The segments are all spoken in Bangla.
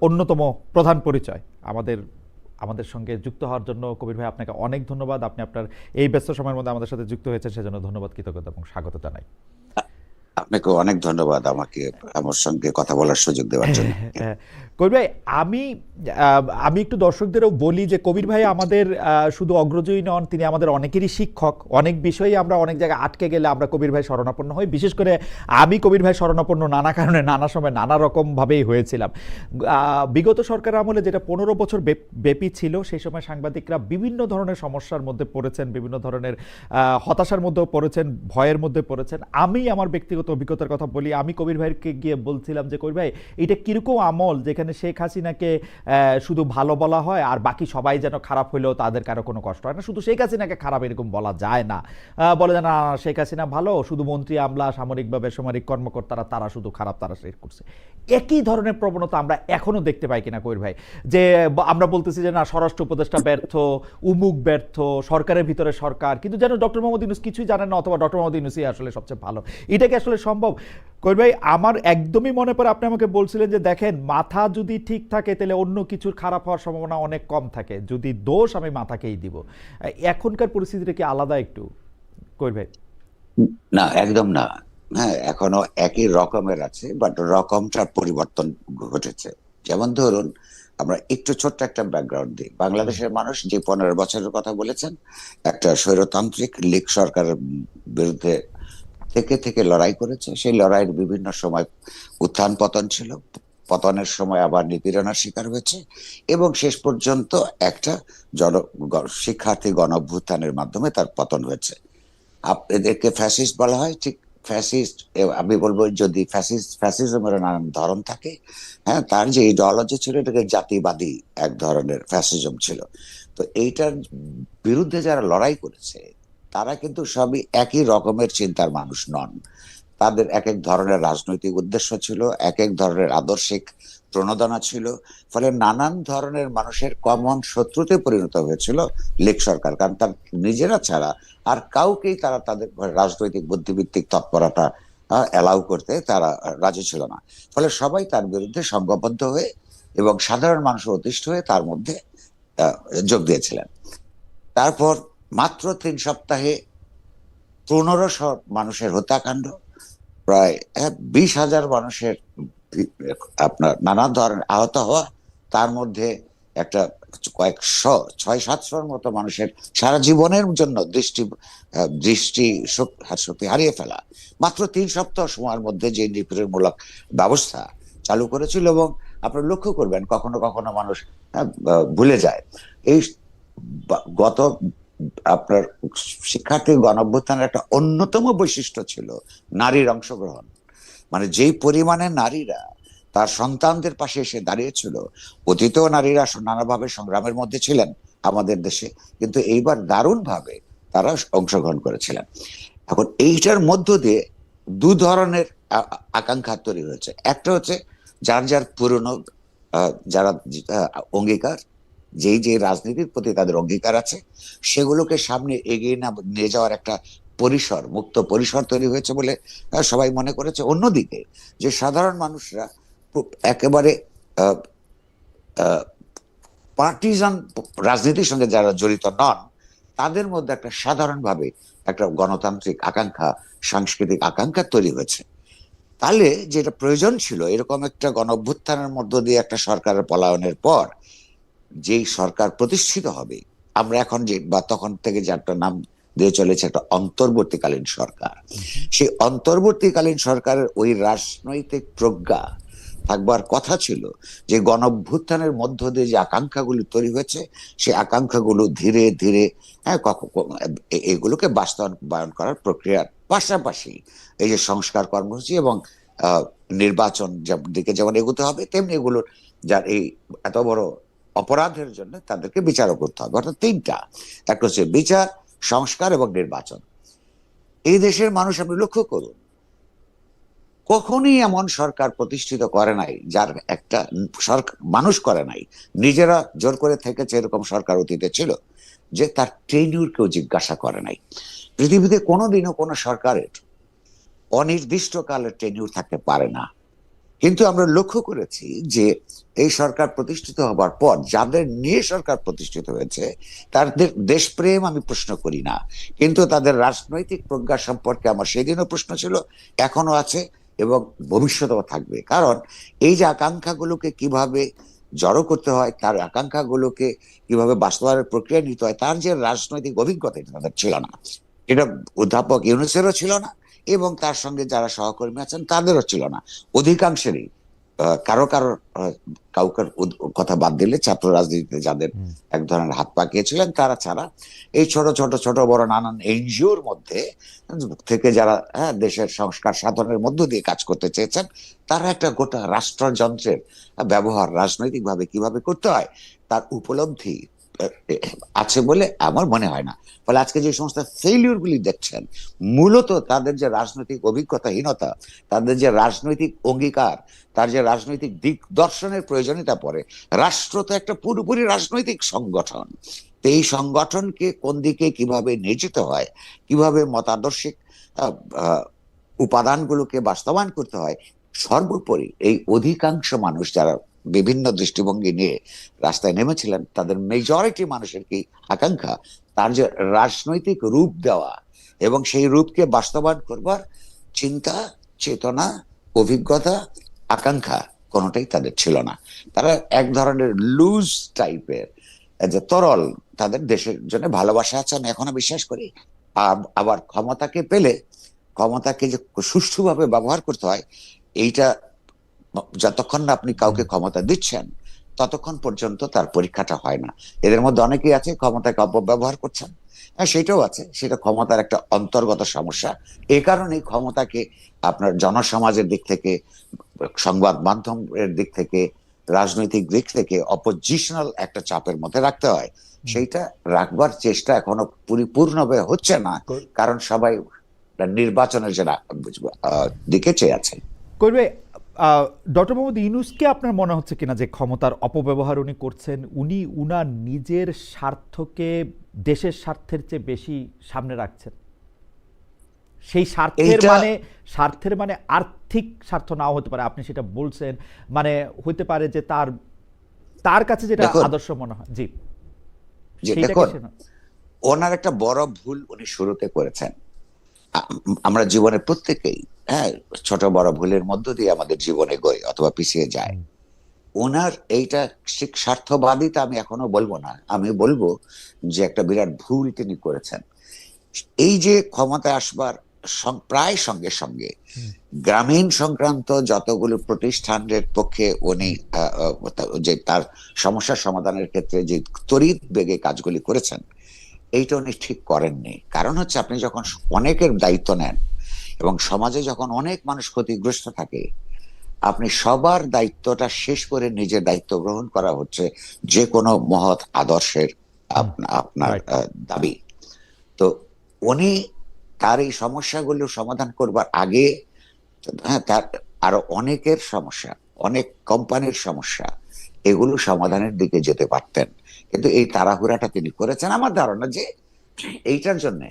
অন্যতম প্রধান পরিচয় আমাদের আমাদের সঙ্গে যুক্ত হওয়ার জন্য কবির ভাই আপনাকে অনেক ধন্যবাদ। আপনি আপনার এই ব্যস্ত সময়ের মধ্যে আমাদের সাথে যুক্ত হয়েছেন, সেজন্য ধন্যবাদ, কৃতজ্ঞতা এবং স্বাগত জানাই। আপনাকে অনেক ধন্যবাদ আমাকে আমার সঙ্গে কথা বলার সুযোগ দেওয়ার জন্য। হ্যাঁ, কবির ভাই, আমি আমি একটু দর্শকদেরও বলি যে কবির ভাই আমাদের শুধু অগ্রজই নন, তিনি আমাদের অনেকেরই শিক্ষক। অনেক বিষয়ে আমরা অনেক জায়গায় আটকে গেলে আমরা কবির ভাই শরণাপন্ন হই। বিশেষ করে আমি কবির ভাই শরণাপন্ন নানা কারণে, নানা সময়, নানা রকমভাবেই হয়েছিলাম। বিগত সরকার আমলে যেটা 15 বছর ব্যাপী ছিল, সেই সময় সাংবাদিকরা বিভিন্ন ধরনের সমস্যার মধ্যে পড়েছেন, বিভিন্ন ধরনের হতাশার মধ্যেও পড়েছেন, ভয়ের মধ্যে পড়েছেন। আমি আমার ব্যক্তিগত অভিজ্ঞতার কথা বলি। আমি কবির ভাইকে গিয়ে বলছিলাম যে কবির ভাই, এটা কিরকম আমল যেখানে শেখ হাসিনাকে শুধু ভালো বলা হয় আর বাকি সবাই যেন খারাপ হইলেও তাদের কারো কোনো কষ্ট হয় না, শুধু শেখ হাসিনাকে খারাপ এরকম বলা যায় না। বলে যে না, শেখ হাসিনা ভালো, শুধু মন্ত্রী আমলা, সামরিক বা বেসামরিক কর্মকর্তারা তারা শুধু খারাপ, তারা শেখ করছে। একই ধরনের প্রবণতা আমরা এখনো দেখতে পাই কিনা কবির ভাই? যে আমরা বলতেছি যে না, স্বরাষ্ট্র উপদেষ্টা ব্যর্থ, উমুক ব্যর্থ, সরকারের ভিতরে সরকার, কিন্তু যেন ডক্টর মোহাম্মদ ইউনূস কিছুই জানেন না, অথবা ডক্টর মোহাম্মদ ইউনূসই আসলে সবচেয়ে ভালো। এটা কি আসলে সম্ভব? কবির ভাই, আমার একদমই মনে পড়ে আপনি আমাকে বলছিলেন যে দেখেন, মাথা যদি ঠিক থাকে তাহলে অন্য কিছুর খারাপ হওয়ার সম্ভাবনা অনেক কম থাকে, যদি দোষ আমি মাথাকেই দিব। এখনকার পরিস্থিতিটা কি আলাদা একটু কবির ভাই? না, একদম না। হ্যাঁ, এখনো একই রকমের আছে, বাট রকমটার পরিবর্তন ঘটেছে। যেমন ধরুন, আমরা একটু ছোট্ট একটা ব্যাকগ্রাউন্ড দিই। বাংলাদেশের মানুষ যে 15 বছরের কথা বলেছেন, একটা স্বৈরতান্ত্রিক লীগ সরকারের বিরুদ্ধে থেকে থেকে লড়াই করেছে। সেই লড়াইয়ের বিভিন্ন সময় উত্থান পতন ছিল, পতনের সময় আবার নিপীড়নের শিকার হয়েছে, এবং শেষ পর্যন্ত একটা জন শিক্ষার্থী গণ অভ্যুত্থানের মাধ্যমে তার পতন হয়েছে। এদেরকে ফ্যাসিস্ট বলা হয়, ঠিক ফ্যাসিস্ট। আমি বলবো, যদি ফ্যাসিজমের নানান ধরন থাকে, হ্যাঁ, তার যে ইডিওলজি ছিল এটাকে জাতিবাদী এক ধরনের ফ্যাসিজম ছিল। তো এইটার বিরুদ্ধে যারা লড়াই করেছে তারা কিন্তু সবই একই রকমের চিন্তার মানুষ নন। তাদের এক এক ধরনের রাজনৈতিক উদ্দেশ্য ছিল, এক এক ধরনের আদর্শিক প্রণোদনা ছিল। ফলে নানান ধরনের মানুষের কমন শত্রুতে পরিণত হয়েছিল লীগ সরকার, কারণ তার নিজেরা ছাড়া আর কাউকেই তারা তাদের রাজনৈতিক বুদ্ধিভিত্তিক তৎপরতা অ্যালাউ করতে তারা রাজি ছিল না। ফলে সবাই তার বিরুদ্ধে সংঘবদ্ধ হয়ে এবং সাধারণ মানুষ অতিষ্ঠ হয়ে তার মধ্যে যোগ দিয়েছিলেন। তারপর মাত্র 3 সপ্তাহে 1500 মানুষের হত্যাকাণ্ড, প্রায় 20,000 মানুষের আপনার নানা ধরনের আহত হওয়া, তার মধ্যে একটা কয়েকশো 600-700-র মতো মানুষের সারা জীবনের জন্য দৃষ্টি শক্তি হারিয়ে ফেলা, মাত্র 3 সপ্তাহ সময়ের মধ্যে যে নিপীড়নমূলক ব্যবস্থা চালু করেছিল। এবং আপনারা লক্ষ্য করবেন, কখনো কখনো মানুষ ভুলে যায়, এই গত আপনার শিক্ষার্থী গণঅভ্যুত্থানের একটা অন্যতম বৈশিষ্ট্য ছিল নারীর অংশগ্রহণ। মানে যেই পরিমাণে নারীরা তার সন্তানদের পাশে এসে দাঁড়িয়েছিল, অতীতেও নারীরা নানাভাবে সংগ্রামের মধ্যে ছিলেন আমাদের দেশে, কিন্তু এইবার দারুণ ভাবে তারা অংশগ্রহণ করেছিলেন। এখন এইটার মধ্য দিয়ে দু ধরনের আকাঙ্ক্ষা তৈরি হয়েছে। একটা হচ্ছে যার যার পুরনো যারা অঙ্গীকার, যেই যে রাজনীতির প্রতি তাদের অঙ্গীকার আছে, সেগুলোকে সামনে এগিয়ে নিয়ে যাওয়ার একটা পরিসর, মুক্ত পরিসর তৈরি হয়েছে বলে সবাই মনে করেছে। অন্যদিকে যে সাধারণ মানুষরা একেবারে পার্টিজান রাজনীতির সঙ্গে যারা জড়িত নন, তাদের মধ্যে একটা সাধারণভাবে একটা গণতান্ত্রিক আকাঙ্ক্ষা, সাংস্কৃতিক আকাঙ্ক্ষা তৈরি হয়েছে। তাহলে যেটা প্রয়োজন ছিল, এরকম একটা গণঅভ্যুত্থানের মধ্য দিয়ে একটা সরকারের পলায়নের পর যেই সরকার প্রতিষ্ঠিত হবে, আমরা এখন যে বা তখন থেকে যে একটা নাম দিয়ে চলেছে একটা অন্তর্বর্তীকালীন সরকার, সেই অন্তর্বর্তীকালীন সরকারের ওই রাজনৈতিক প্রজ্ঞা থাকবার কথা ছিল যে গণঅভ্যুত্থানের মধ্য দিয়ে যে আকাঙ্ক্ষাগুলি তৈরি হয়েছে, সেই আকাঙ্ক্ষাগুলো ধীরে ধীরে এগুলোকে বাস্তবায়ন করার প্রক্রিয়ার পাশাপাশি এই যে সংস্কার কর্মসূচি এবং নির্বাচন দিকে যেমন এগোতে হবে, তেমনি এগুলোর যার এই এত বড় অপরাধের জন্য তাদেরকে বিচারও করতে হবে। অর্থাৎ তিনটা, একটা হচ্ছে বিচার, সংস্কার এবং নির্বাচন। এই দেশের মানুষ, আপনি লক্ষ্য করুন, কখনই এমন সরকার প্রতিষ্ঠিত করে নাই যার একটা সরকার মানুষ করে নাই, নিজেরা জোর করে থেকেছে এরকম সরকার অতীতে ছিল, যে তার টেনিউর কেউ জিজ্ঞাসা করে নাই। পৃথিবীতে কোনোদিনও কোনো সরকারের অনির্দিষ্টকালের টেনিউর থাকতে পারে না। কিন্তু আমরা লক্ষ্য করেছি যে এই সরকার প্রতিষ্ঠিত হবার পর যাদের নিয়ে সরকার প্রতিষ্ঠিত হয়েছে তাদের দেশপ্রেম আমি প্রশ্ন করি না, কিন্তু তাদের রাজনৈতিক প্রজ্ঞা সম্পর্কে আমার সেদিনও প্রশ্ন ছিল, এখনো আছে এবং ভবিষ্যতেও থাকবে। কারণ এই যে আকাঙ্ক্ষাগুলোকে কিভাবে জড়ো করতে হয়, তার আকাঙ্ক্ষাগুলোকে কিভাবে বাস্তবায়নের প্রক্রিয়া নিতে হয়, তার যে রাজনৈতিক অভিজ্ঞতা এটা তাদের ছিল না। এটা অধ্যাপক ইউনূসেরও ছিল না এবং তার সঙ্গে যারা সহকর্মী আছেন তাদেরও ছিল না, অধিকাংশেরই। কারো কারো কাউকে কথা বাদ দিলে ছাত্র রাজনীতিতে যাদের এক ধরনের হাত পাকিয়েছিলেন তারা ছাড়া এই ছোট ছোট ছোট বড় নানান এনজিওর মধ্যে থেকে যারা দেশের সংস্কার সাধনের মধ্য দিয়ে কাজ করতে চেয়েছেন, তারা একটা গোটা রাষ্ট্রযন্ত্রের ব্যবহার রাজনৈতিকভাবে কিভাবে করতে হয় তার উপলব্ধি আছে বলে আমার মনে হয় না। ফলে আজকে যে সমস্ত ফেইলিউর গুলি দেখছেন, মূলত তাদের যে রাজনৈতিক অভিজ্ঞতাহীনতা, তাদের যে রাজনৈতিক অঙ্গীকার, তার যে রাজনৈতিক দিক দর্শনের প্রয়োজনীয়তা পড়ে। রাষ্ট্র তো একটা পুরোপুরি রাজনৈতিক সংগঠন, তো এই সংগঠনকে কোন দিকে কিভাবে নিয়ে যেতে হয়, কিভাবে মতাদর্শিক উপাদানগুলোকে বাস্তবায়ন করতে হয়, সর্বোপরি এই অধিকাংশ মানুষ যারা বিভিন্ন দৃষ্টিভঙ্গি নিয়ে রাস্তায় নেমেছিলেন তাদের মেজরিটি মানুষের কি আকাঙ্ক্ষা, তার যে রাজনৈতিক রূপ দেওয়া এবং সেই রূপকে বাস্তবায়ন করবার চিন্তা, চেতনা, অভিজ্ঞতা, আকাঙ্ক্ষা কোনোটাই তাদের ছিল না। তারা এক ধরনের লুজ টাইপের, যে তরল, তাদের দেশের জন্য ভালোবাসা আছে আমি এখনো বিশ্বাস করি। আবার ক্ষমতাকে পেলে ক্ষমতাকে যে সুষ্ঠুভাবে ব্যবহার করতে হয়, এইটা যতক্ষণ না আপনি কাউকে ক্ষমতা দিচ্ছেন ততক্ষণ পর্যন্ত তার পরীক্ষাটা হয় না। এদের মধ্যে অনেকেই আছে ক্ষমতাকে অপব্যবহার করছেন, হ্যাঁ সেটাও আছে, সেটা ক্ষমতার একটা অন্তর্গত সমস্যা। এই কারণেই ক্ষমতাকে আপনার জনসমাজের দিক থেকে, সংবাদ মাধ্যমের দিক থেকে, রাজনৈতিক দিক থেকে অপোজিশনাল একটা চাপের মধ্যে রাখতে হয়। সেইটা রাখবার চেষ্টা এখনো পরিপূর্ণভাবে হচ্ছে না, কারণ সবাই নির্বাচনের যে দিকে চেয়ে আছে। করবে ডক্টর মোহাম্মদ ইউনূসকে আপনার মনে হচ্ছে কিনা যে ক্ষমতার অপব্যবহার উনি করছেন, উনি উনার নিজের স্বার্থকে দেশের স্বার্থের চেয়ে বেশি সামনে রাখছেন? সেই স্বার্থের মানে আর্থিক স্বার্থ নাও হতে পারে, আপনি সেটা বলছেন, মানে হইতে পারে যে তার কাছে যেটা আদর্শ মনে হয়। জি, দেখুন, ওনার একটা বড় ভুল উনি শুরুতে করেছেন। আমরা জীবনে প্রত্যেকেই ছোট বড় ভুলের মধ্য দিয়ে আমাদের জীবনে গই অথবা পিছিয়ে যায়। ওনার এইটা স্বার্থবাদিতা আমি এখনো বলবো না, আমি বলবো যে একটা বিরাট ভুল তিনি করেছেন। এই যে ক্ষমতায় আসবার প্রায় সঙ্গে সঙ্গে গ্রামীণ সংক্রান্ত যতগুলো প্রতিষ্ঠানের পক্ষে উনি যে তার সমস্যার সমাধানের ক্ষেত্রে যে তড়িৎ বেগে কাজগুলি করেছেন, এইটা উনি ঠিক করেননি। কারণ হচ্ছে আপনি যখন অনেকের দায়িত্ব নেন এবং সমাজে যখন অনেক মানুষ ক্ষতিগ্রস্ত থাকে, আপনি সবার দায়িত্বটা শেষ করে নিজের দায়িত্ব গ্রহণ করা হচ্ছে যে কোনো মহৎ আদর্শের আপনার দাবি। তো উনি তার এই সমস্যাগুলো সমাধান করবার আগে তার আরো অনেকের সমস্যা, অনেক কোম্পানির সমস্যা, এগুলো সমাধানের দিকে যেতে পারতেন, কিন্তু এই তাড়াহুড়াটা তিনি করেছেন। আমার ধারণা যে এইটার জন্য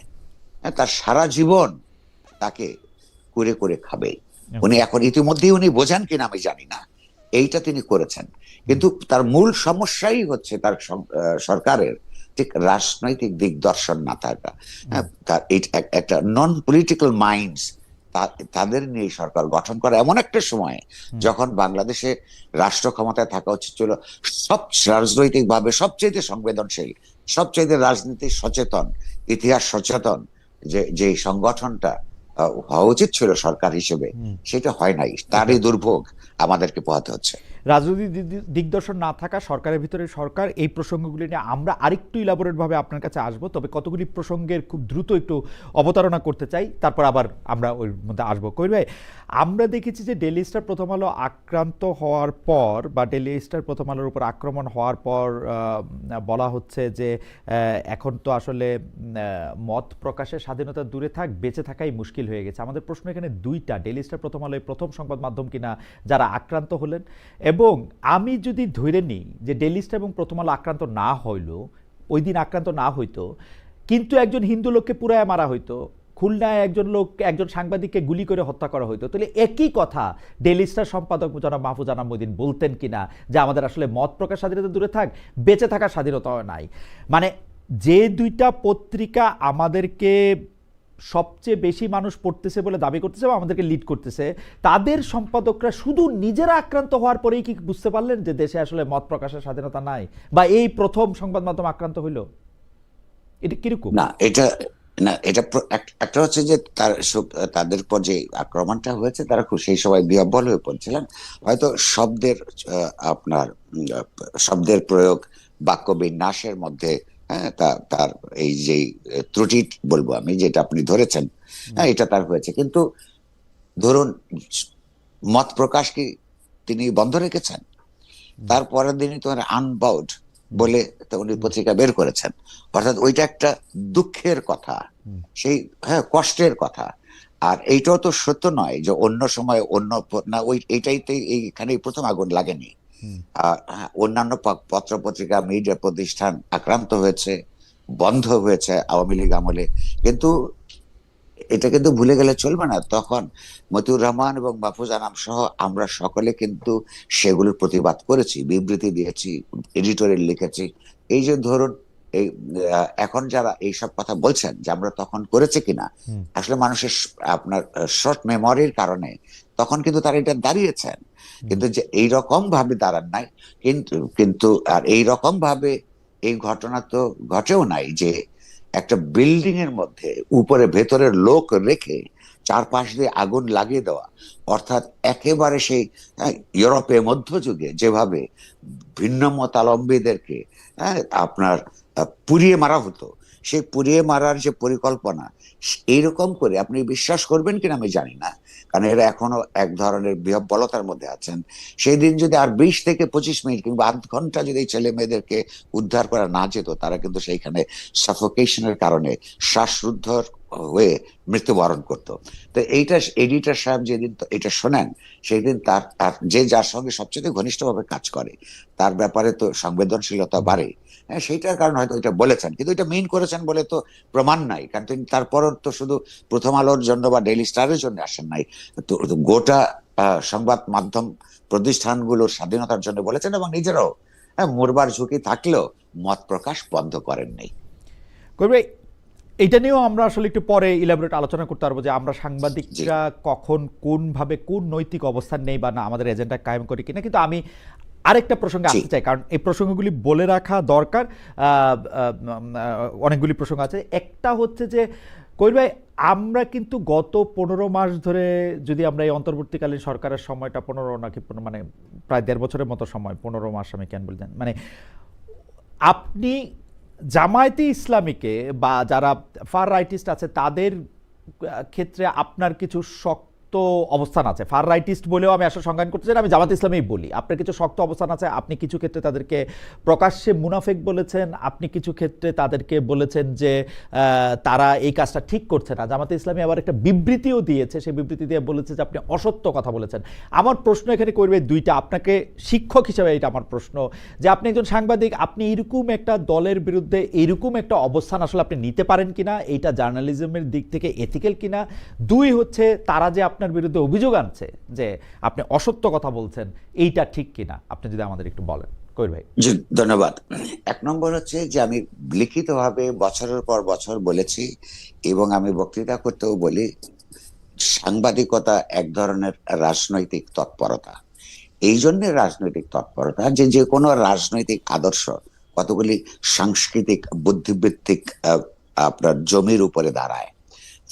তার সারা জীবন তাকে করে করে খাবে। উনি এখন ইতিমধ্যেই উনি বোঝান কিনা আমি জানি না, এইটা তিনি করেছেন। কিন্তু তার মূল সমস্যাই হচ্ছে তার সরকারের ঠিক রাজনৈতিক দিগদর্শন না থাকা। তার একটা নন পলিটিক্যাল মাইন্ডস, তাদের নিয়ে সরকার গঠন করা এমন একটা সময় যখন বাংলাদেশে রাষ্ট্র ক্ষমতায় থাকা উচিত ছিল সব রাজনৈতিক ভাবে সবচেয়ে সংবেদনশীল, সবচেয়ে রাজনীতি সচেতন, ইতিহাস সচেতন যে সংগঠনটা হওয়া উচিত ছিল সরকার হিসেবে, সেটা হয় নাই। তারই দুর্ভোগ আমাদেরকে পোহাতে হচ্ছে। রাজনৈতিক দিগদর্শন না থাকা, সরকারের ভিতরে সরকার, এই প্রসঙ্গগুলি নিয়ে আমরা আরেকটু ইলাবোরেট ভাবে আপনার কাছে আসবো, তবে কতগুলি প্রসঙ্গের খুব দ্রুত একটু অবতারণা করতে চাই, তারপর আবার আমরা ওই মধ্যে আসবো। কবির ভাই, আমরা দেখেছি যে ডেইলি স্টার প্রথম আলো আক্রান্ত হওয়ার পর বা ডেইলি স্টার প্রথম আলোর উপর আক্রমণ হওয়ার পর বলা হচ্ছে যে এখন তো আসলে মত প্রকাশের স্বাধীনতা দূরে থাক, বেঁচে থাকাই মুশকিল হয়ে গেছে। আমাদের প্রশ্ন এখানে দুইটা, ডেইলি স্টার প্রথম আলো প্রথম সংবাদ মাধ্যম কিনা যারা আক্রান্ত হলেন, এবং আমি যদি ধরে নিই যে ডেইলি স্টার এবং প্রথম আলো আক্রান্ত না হইল, ওই দিন আক্রান্ত না হইতো, কিন্তু একজন হিন্দু লোককে পুরায় মারা হইতো, খুলনায় একজন সাংবাদিককে গুলি করে হত্যা করা হইতো, তাহলে একই কথা ডেইলি স্টার সম্পাদক জনাব মাহফুজ আনাম মঈদিন বলতেন কিনা যে আমাদের আসলে মত প্রকাশ স্বাধীনতা দূরে থাক, বেঁচে থাকার স্বাধীনতাও নাই। মানে যে দুইটা পত্রিকা আমাদেরকে সবচেয়ে বেশি মানুষ পড়তেছে বলে দাবি করতেছে বা আমাদেরকে লিড করতেছে, তাদের সম্পাদকরা শুধু নিজেরা আক্রান্ত হওয়ার পরেই কি বুঝতে পারলেন যে দেশে আসলে মত প্রকাশের স্বাধীনতা নাই, বা এই প্রথম সংবাদ মাধ্যম আক্রান্ত হইল? এটা কিরকম? একটা হচ্ছে যে তাদের পর যে আক্রমণটা হয়েছে, তারা খুব সেই সময় বিহ্বল হয়ে পড়ছিলেন। হয়তো আপনার শব্দের প্রয়োগ, বাক্য বিন্যাসের মধ্যে, হ্যাঁ, তার এই যে ত্রুটি বলবো আমি, যেটা আপনি ধরেছেন, হ্যাঁ, এটা তার হয়েছে। কিন্তু ধরুন, মত প্রকাশ কি তিনি বন্ধ রেখেছেন? তারপরের দিনই তো আনবাউড বলে উনি পত্রিকা বের করেছেন। অর্থাৎ ওইটা একটা দুঃখের কথা, সেই, হ্যাঁ, কষ্টের কথা। আর এইটাও তো সত্য নয় যে অন্য সময় অন্য না, এইটাইতে এইখানে প্রথম আগুন লাগেনি। অন্যান্য পত্র পত্রিকা, মিডিয়া প্রতিষ্ঠান আক্রান্ত হয়েছে, বন্ধ হয়েছে আওয়ামী লীগ আমলে। কিন্তু এটা কিন্তু ভুলে গেলে চলবে না, তখন মতিউর রহমান এবং মাহফুজ আনাম সহ আমরা সকলে কিন্তু সেগুলোর প্রতিবাদ করেছি, বিবৃতি দিয়েছি, এডিটোরিয়াল লিখেছি। এই যে ধরুন, এই এখন যারা এইসব কথা বলছেন যে আমরা তখন করেছে কিনা, আসলে মানুষের আপনার শর্ট মেমোরির কারণে তখন কিন্তু তারা এটা দাঁড়িয়েছেন, কিন্তু যে এইরকম ভাবে দাঁড়ান নাই। কিন্তু আর এইরকম ভাবে এই ঘটনা তো ঘটেও নাই যে একটা বিল্ডিং এর মধ্যে উপরে ভেতরের লোক রেখে চারপাশ দিয়ে আগুন লাগিয়ে দেওয়া। অর্থাৎ একেবারে সেই ইউরোপে মধ্যযুগে যেভাবে ভিন্ন মতাবলম্বীদেরকে, হ্যাঁ, আপনার পুড়িয়ে মারা হতো, সেই পুড়িয়ে মারার যে পরিকল্পনা, এইরকম করে আপনি বিশ্বাস করবেন কিনা আমি জানি না, কারণ এরা এখনো এক ধরনের বিহ্বলতার মধ্যে আছেন। সেই দিন যদি আর 20 থেকে 25 মিনিট কিংবা আধ ঘন্টা যদি ছেলে মেয়েদেরকে উদ্ধার করা না যেত, তারা কিন্তু সেইখানে সাফোকেশনের কারণে শ্বাসরুদ্ধ হয়ে মৃত্যুবরণ করতো। তো এইটা এডিটর সাহেব যেদিন এটা শোনেন, সেই দিন তার যার সঙ্গে সবচেয়ে ঘনিষ্ঠভাবে কাজ করে, তার ব্যাপারে তো সংবেদনশীলতা বাড়ে। হ্যাঁ, সেইটার কারণে হয়তো এটা বলেছেন, কিন্তু এটা মিন করেছেন বলে তো প্রমাণ নাই, কারণ তিনি তারপরও তো শুধু প্রথম আলোর জন্য বা ডেইলি স্টারের জন্য আসেন নাই, তো গোটা সংবাদ মাধ্যম প্রতিষ্ঠানগুলোর স্বাধীনতার জন্য বলেছেন, এবং নিজেরাও মরবার ঝুঁকি থাকলেও মত প্রকাশ বন্ধ করেন নাই। এটা নিয়েও আমরা আসলে একটু পরে ইলাবোরেট আলোচনা করতে পারবো যে আমরা সাংবাদিকরা কখন কোনভাবে কোন নৈতিক অবস্থান নেই বা না আমাদের এজেন্ডা কায়েম করি কিনা। কিন্তু আমি আরেকটা প্রসঙ্গে আসতে চাই, কারণ এই প্রসঙ্গগুলি বলে রাখা দরকার। অনেকগুলি প্রসঙ্গ আছে। একটা হচ্ছে যে কবির ভাই, আমরা কিন্তু গত 15 মাস ধরে, যদি আমরা এই অন্তর্বর্তীকালীন সরকারের সময়টা 15 নাকি মানে প্রায় 1.5 বছরের মতো সময়, 15 মাস আমি কেন বলতেন, মানে আপনি জামায়াতে ইসলামীকে বা যারা ফার রাইটিস্ট আছে তাদের ক্ষেত্রে আপনার কিছু শক্ত অবস্থান আছে। ফার রাইটিস্ট বলেও আমি আসলে সংজ্ঞান করতে চাই, আমি জামাত ইসলামীই বলি। আপনার কিছু শক্ত অবস্থান আছে। আপনি কিছু ক্ষেত্রে তাদেরকে প্রকাশ্যে মুনাফেক বলেছেন, আপনি কিছু ক্ষেত্রে তাদেরকে বলেছেন যে তারা এই কাজটা ঠিক করছে না। জামাতে ইসলামী আবার একটা বিবৃতিও দিয়েছে, সেই বিবৃতি দিয়ে বলেছে যে আপনি অসত্য কথা বলেছেন। আমার প্রশ্ন এখানে করবে দুইটা, আপনাকে শিক্ষক হিসেবে এটা আমার প্রশ্ন, যে আপনি একজন সাংবাদিক, আপনি এরকম একটা দলের বিরুদ্ধে এরকম একটা অবস্থান আসলে আপনি নিতে পারেন কিনা, এইটা জার্নালিজমের দিক থেকে এথিক্যাল কিনা। দুই হচ্ছে, তারা যে আপনার বিরুদ্ধে অভিযোগ আনছে যে আপনি অসত্য কথা বলছেন, এইটা ঠিক কিনা, আপনি যদি আমাদের একটু বলেন। কবির ভাই। জি, ধন্যবাদ। এক নম্বর হচ্ছে যে আমি লিখিতভাবে বছরের পর বছর বলেছি, এবং আমি বক্তৃতা করতেও বলি, সাংবাদিকতা এক ধরনের রাজনৈতিক তৎপরতা। এই জন্য রাজনৈতিক তৎপরতা যে যে কোনো রাজনৈতিক আদর্শ কতগুলি সাংস্কৃতিক বুদ্ধিবৃত্তিক আপনার জমির উপরে দাঁড়ায়।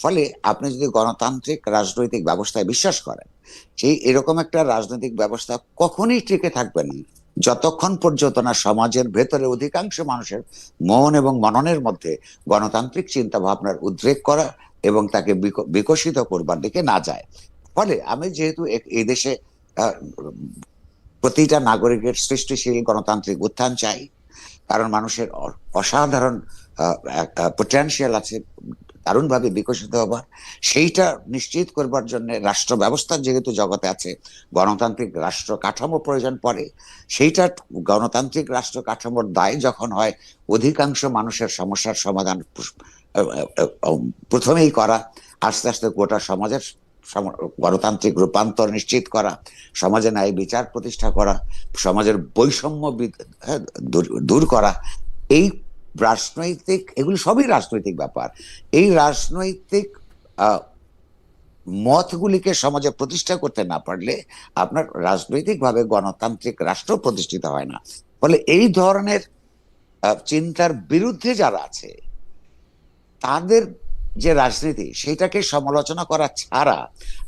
ফলে আপনি যদি গণতান্ত্রিক রাজনৈতিক ব্যবস্থায় বিশ্বাস করেন, সেই এরকম একটা রাজনৈতিক ব্যবস্থা কখনোই টিকে থাকবে না যতক্ষণ পর্যন্ত না সমাজের ভেতরে অধিকাংশ মানুষের মন এবং মননের মধ্যে গণতান্ত্রিক চিন্তা ভাবনার উদ্রেক করা এবং তাকে বিকশিত করবার দিকে না যায়। ফলে আমি যেহেতু এই দেশে প্রতিটা নাগরিকের সৃষ্টিশীল গণতান্ত্রিক উত্থান চাই, কারণ মানুষের অসাধারণ পোটেনশিয়াল আছে দারুণভাবে বিকশিত হবার, সেইটা নিশ্চিত করবার জন্য রাষ্ট্র ব্যবস্থা যেহেতু জগতে আছে, গণতান্ত্রিক রাষ্ট্র কাঠামো প্রয়োজন পড়ে। সেইটা গণতান্ত্রিক রাষ্ট্র কাঠামোর দায় যখন হয় অধিকাংশ মানুষের সমস্যার সমাধান প্রথমেই করা, আস্তে আস্তে গোটা সমাজের গণতান্ত্রিক রূপান্তর নিশ্চিত করা, সমাজে ন্যায় বিচার প্রতিষ্ঠা করা, সমাজের বৈষম্য দূর করা। এই রাজনৈতিক, এগুলি সবই রাজনৈতিক ব্যাপার। এই রাজনৈতিক মতগুলিকে সমাজে প্রতিষ্ঠা করতে না পারলে আপনার রাজনৈতিকভাবে গণতান্ত্রিক রাষ্ট্র প্রতিষ্ঠিত হয় না। ফলে এই ধরনের চিন্তার বিরুদ্ধে যারা আছে তাদের যে রাজনীতি, সেটাকে সমালোচনা করা ছাড়া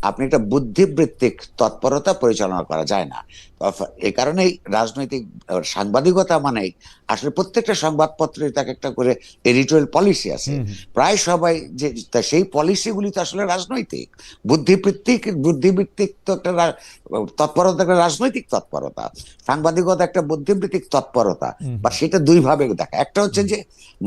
আপনি একটা বুদ্ধিবৃত্তিক তৎপরতা পরিচালনা করা যায় না। এই কারণেই রাজনৈতিক সাংবাদিকতা মানে আসলে প্রত্যেকটা সংবাদপত্রে এক একটা করে এডিটোরিয়াল পলিসি আছে। প্রায় সবাই যে সেই পলিসিগুলি তো আসলে রাজনৈতিক, বুদ্ধিবৃত্তিক তো একটা তৎপরতা, একটা রাজনৈতিক তৎপরতা। সাংবাদিকতা একটা বুদ্ধিবৃত্তিক তৎপরতা, বা সেটা দুই ভাবে দেখা। একটা হচ্ছে যে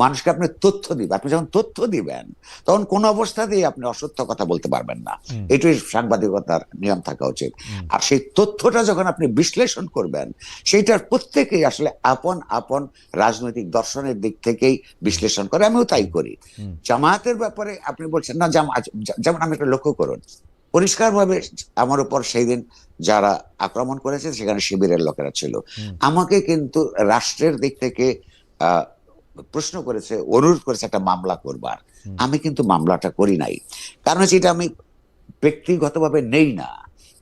মানুষকে আপনি তথ্য দিবেন, আপনি যখন তথ্য দিবেন তখন কোন অবস্থাতেই আপনি অসত্য কথা বলতে পারবেন না, এটাই সাংবাদিকতার নিয়ম থাকা উচিত। আর সেই তথ্যটা যখন আপনি বিশ্লেষণ করবেন, সেইটার প্রত্যেকেই আসলে আপন আপন রাজনৈতিক দর্শনের দিক থেকেই বিশ্লেষণ করে। আমিও তাই করি। জামায়াতের ব্যাপারে আপনি বলছেন না, যেমন আমি একটা লক্ষ্য করুন, পরিষ্কারভাবে আমার উপর সেই দিন যারা আক্রমণ করেছে সেখানে শিবিরের লোকেরা ছিল। আমাকে কিন্তু রাষ্ট্রের দিক থেকে প্রশ্ন করেছে, অনুরোধ করেছে একটা মামলা করবার। আমি কিন্তু মামলাটা করি নাই, কারণ হচ্ছে এটা আমি ব্যক্তিগতভাবে নেই না,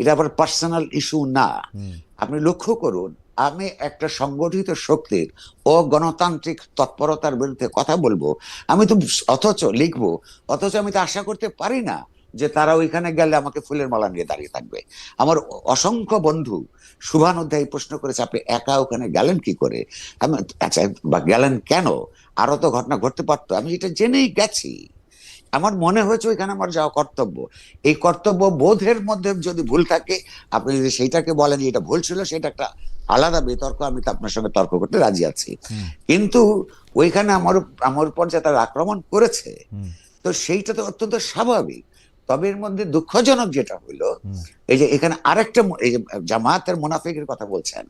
এটা আবার পার্সোনাল ইস্যু না। আপনি লক্ষ্য করুন, আমি একটা সংগঠিত শক্তির অগণতান্ত্রিক তৎপরতার বিরুদ্ধে কথা বলবো, আমি তো অথচ লিখবো, অথচ আমি তো আশা করতে পারি না যে তারা ওইখানে গেলে আমাকে ফুলের মালা নিয়ে দাঁড়িয়ে থাকবে। আমার অসংখ্য বন্ধু শুভান অধ্যায় প্রশ্ন করেছে, আপনি একা ওখানে গেলেন কি করে? আমি আচ্ছা, বা গেলেন কেন? আরো তো ঘটনা ঘটতে পারতো, আমি এটা জেনেই গেছি। আমার মনে হয়েছে ওইখানে আমার যাওয়া কর্তব্য। এই কর্তব্য বোধের মধ্যে যদি ভুল থাকে, আপনি যদি সেইটাকে বলেন এটা ভুল ছিল, সেটা একটা আলাদা বিতর্ক, আমি তো আপনার সঙ্গে তর্ক করতে রাজি আছি। কিন্তু ওইখানে আমার উপর যে তারা আক্রমণ করেছে, তো সেইটা তো অত্যন্ত স্বাভাবিক। তবে এর মধ্যে দুঃখজনক যেটা হইলো, এই যে এখানে আরেকটা, এই যে জামায়াতের মুনাফিকের কথা বলছেন,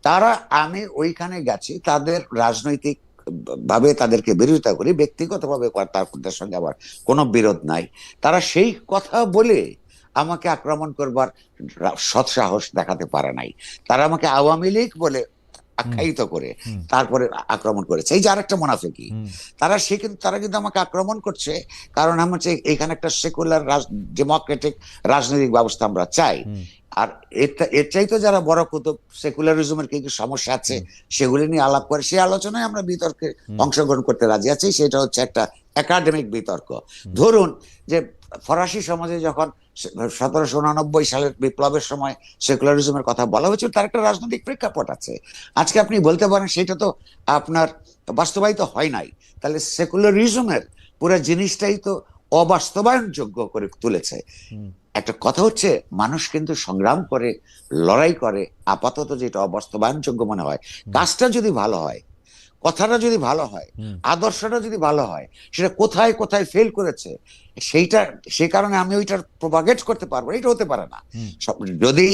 তারা, আমি ওইখানে গেছি, তাদের রাজনৈতিক ভাবে তাদেরকে বিরোধিতা করি, ব্যক্তিগতভাবে তাদের সঙ্গে আবার কোনো বিরোধ নাই। তারা সেই কথা বলে আমাকে আক্রমণ করবার সৎসাহস দেখাতে পারে নাই। তারা আমাকে আওয়ামী লীগ বলে আখ্যায়িত করে তারপরে আক্রমণ করেছে। এই যে আরেকটা মুনাফিকি, তারা কিন্তু আমাকে আক্রমণ করছে কারণ আমরা এখানে একটা সেকুলার ডেমোক্রেটিক রাজনৈতিক ব্যবস্থা আমরা চাই। আর এর চাইতে যারা বড় কুতুব, সেকুলারিজমের কি কি সমস্যা আছে সেগুলি নিয়ে আলাপ করে, সেই আলোচনায় আমরা বিতর্কে অংশগ্রহণ করতে রাজি আছি। সেটা হচ্ছে একটা একাডেমিক বিতর্ক। ধরুন যে ফরাসি সমাজে যখন 1789 সালের বিপ্লবের সময় সেকুলারিজমের কথা বলা হয়েছিল, তার একটা রাজনৈতিক প্রেক্ষাপট আছে। আজকে আপনি বলতে পারেন সেটা তো আপনার বাস্তবায়িত হয় নাই, তাহলে সেকুলারিজমের পুরো জিনিসটাই তো অবাস্তবায়নযোগ্য করে তুলেছে। একটা কথা হচ্ছে, মানুষ কিন্তু সংগ্রাম করে, লড়াই করে, আপাতত যেটা অবাস্তবায়নযোগ্য মনে হয়, কাজটা যদি ভালো হয়, কথাটা যদি ভালো হয়, আদর্শটা যদি ভালো হয়, সেটা কোথায় কোথায় ফেল করেছে সেইটা, সেই কারণে আমি ওইটার প্রপাগেট করতে পারবো, এটা হতে পারে না। যদি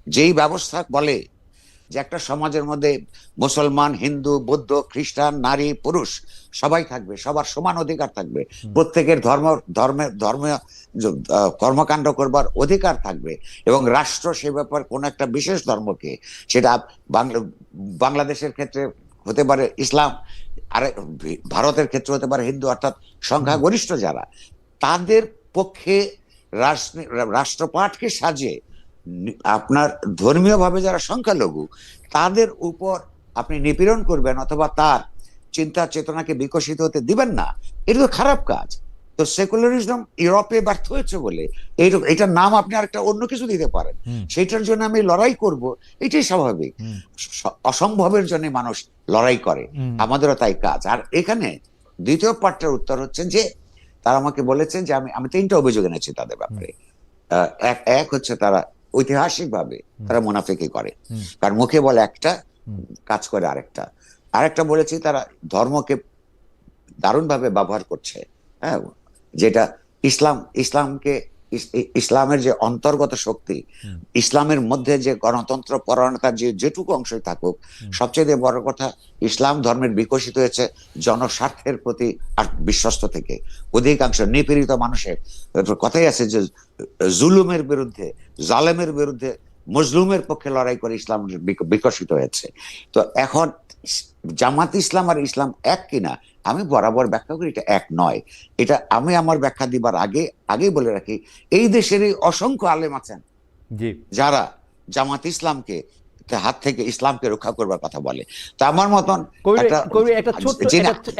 যেই ব্যবস্থা বলে যে একটা সমাজের মধ্যে মুসলমান, হিন্দু, বৌদ্ধ, খ্রিস্টান, নারী, পুরুষ সবাই থাকবে, সবার সমান অধিকার থাকবে, প্রত্যেকের ধর্মীয় কর্মকাণ্ড করবার অধিকার থাকবে, এবং রাষ্ট্র সে ব্যাপার কোন একটা বিশেষ ধর্মকে, সেটা বাংলাদেশের ক্ষেত্রে হতে পারে ইসলাম, আর ভারতের ক্ষেত্রে হতে পারে হিন্দু, অর্থাৎ সংখ্যাগরিষ্ঠ যারা, তাদের পক্ষে রাষ্ট্রপাটকে সাজিয়ে আপনার ধর্মীয় ভাবে যারা সংখ্যালঘু তাদের উপর আপনি নিপীড়ন করবেন, অথবা তার চিন্তা চেতনাকে বিকশিত হতে দিবেন না, এটা তো খারাপ কাজ। তো সেকুলারিজম ইউরোপে ব্যর্থ হয়েছে বলে এটার নাম আপনি আরেকটা অন্য কিছু দিতে পারেন, সেটার জন্য আমি লড়াই করব, এটাই স্বাভাবিক। অসম্ভবের জন্য মানুষ লড়াই করে, আমাদেরও তাই কাজ। আর এখানে দ্বিতীয় পার্টের উত্তর হচ্ছে যে তারা আমাকে বলেছেন যে আমি 3টা অভিযোগ এনেছি তাদের ব্যাপারে। এক হচ্ছে তারা ঐতিহাসিকভাবে তারা মুনাফিকি করে, কারণ মুখে বলে একটা, কাজ করে আরেকটা। আরেকটা বলেছি, তারা ধর্মকে দারুণভাবে ব্যবহার করছে, হ্যাঁ, যেটা ইসলামকে ইসলামের যে অন্তর্গত শক্তি, ইসলামের মধ্যে যে গণতন্ত্র পরায়ণতার যেটুকু অংশই থাকুক, সবচেয়ে বড় কথা ইসলাম ধর্মের বিকশিত হয়েছে জনস্বার্থের প্রতি আর বিশ্বস্ত থেকে। অধিকাংশ নিপীড়িত মানুষের কথাই আছে যে জুলুমের বিরুদ্ধে, জালেমের বিরুদ্ধে মজলুমের পক্ষে লড়াই করে ইসলাম বিকশিত হয়েছে। তো এখন জামাত ইসলাম আর ইসলাম এক কিনা আমি বরাবর ব্যাখ্যা করি এটা এক নয়। এটা আমি আমার ব্যাখ্যা দিবার আগেই বলে রাখি, এই দেশেরই অসংখ্য আলেম আছেন যারা জামাত ইসলামকে হাত থেকে ইসলামকে রক্ষা করবার কথা বলে। তো আমার মতন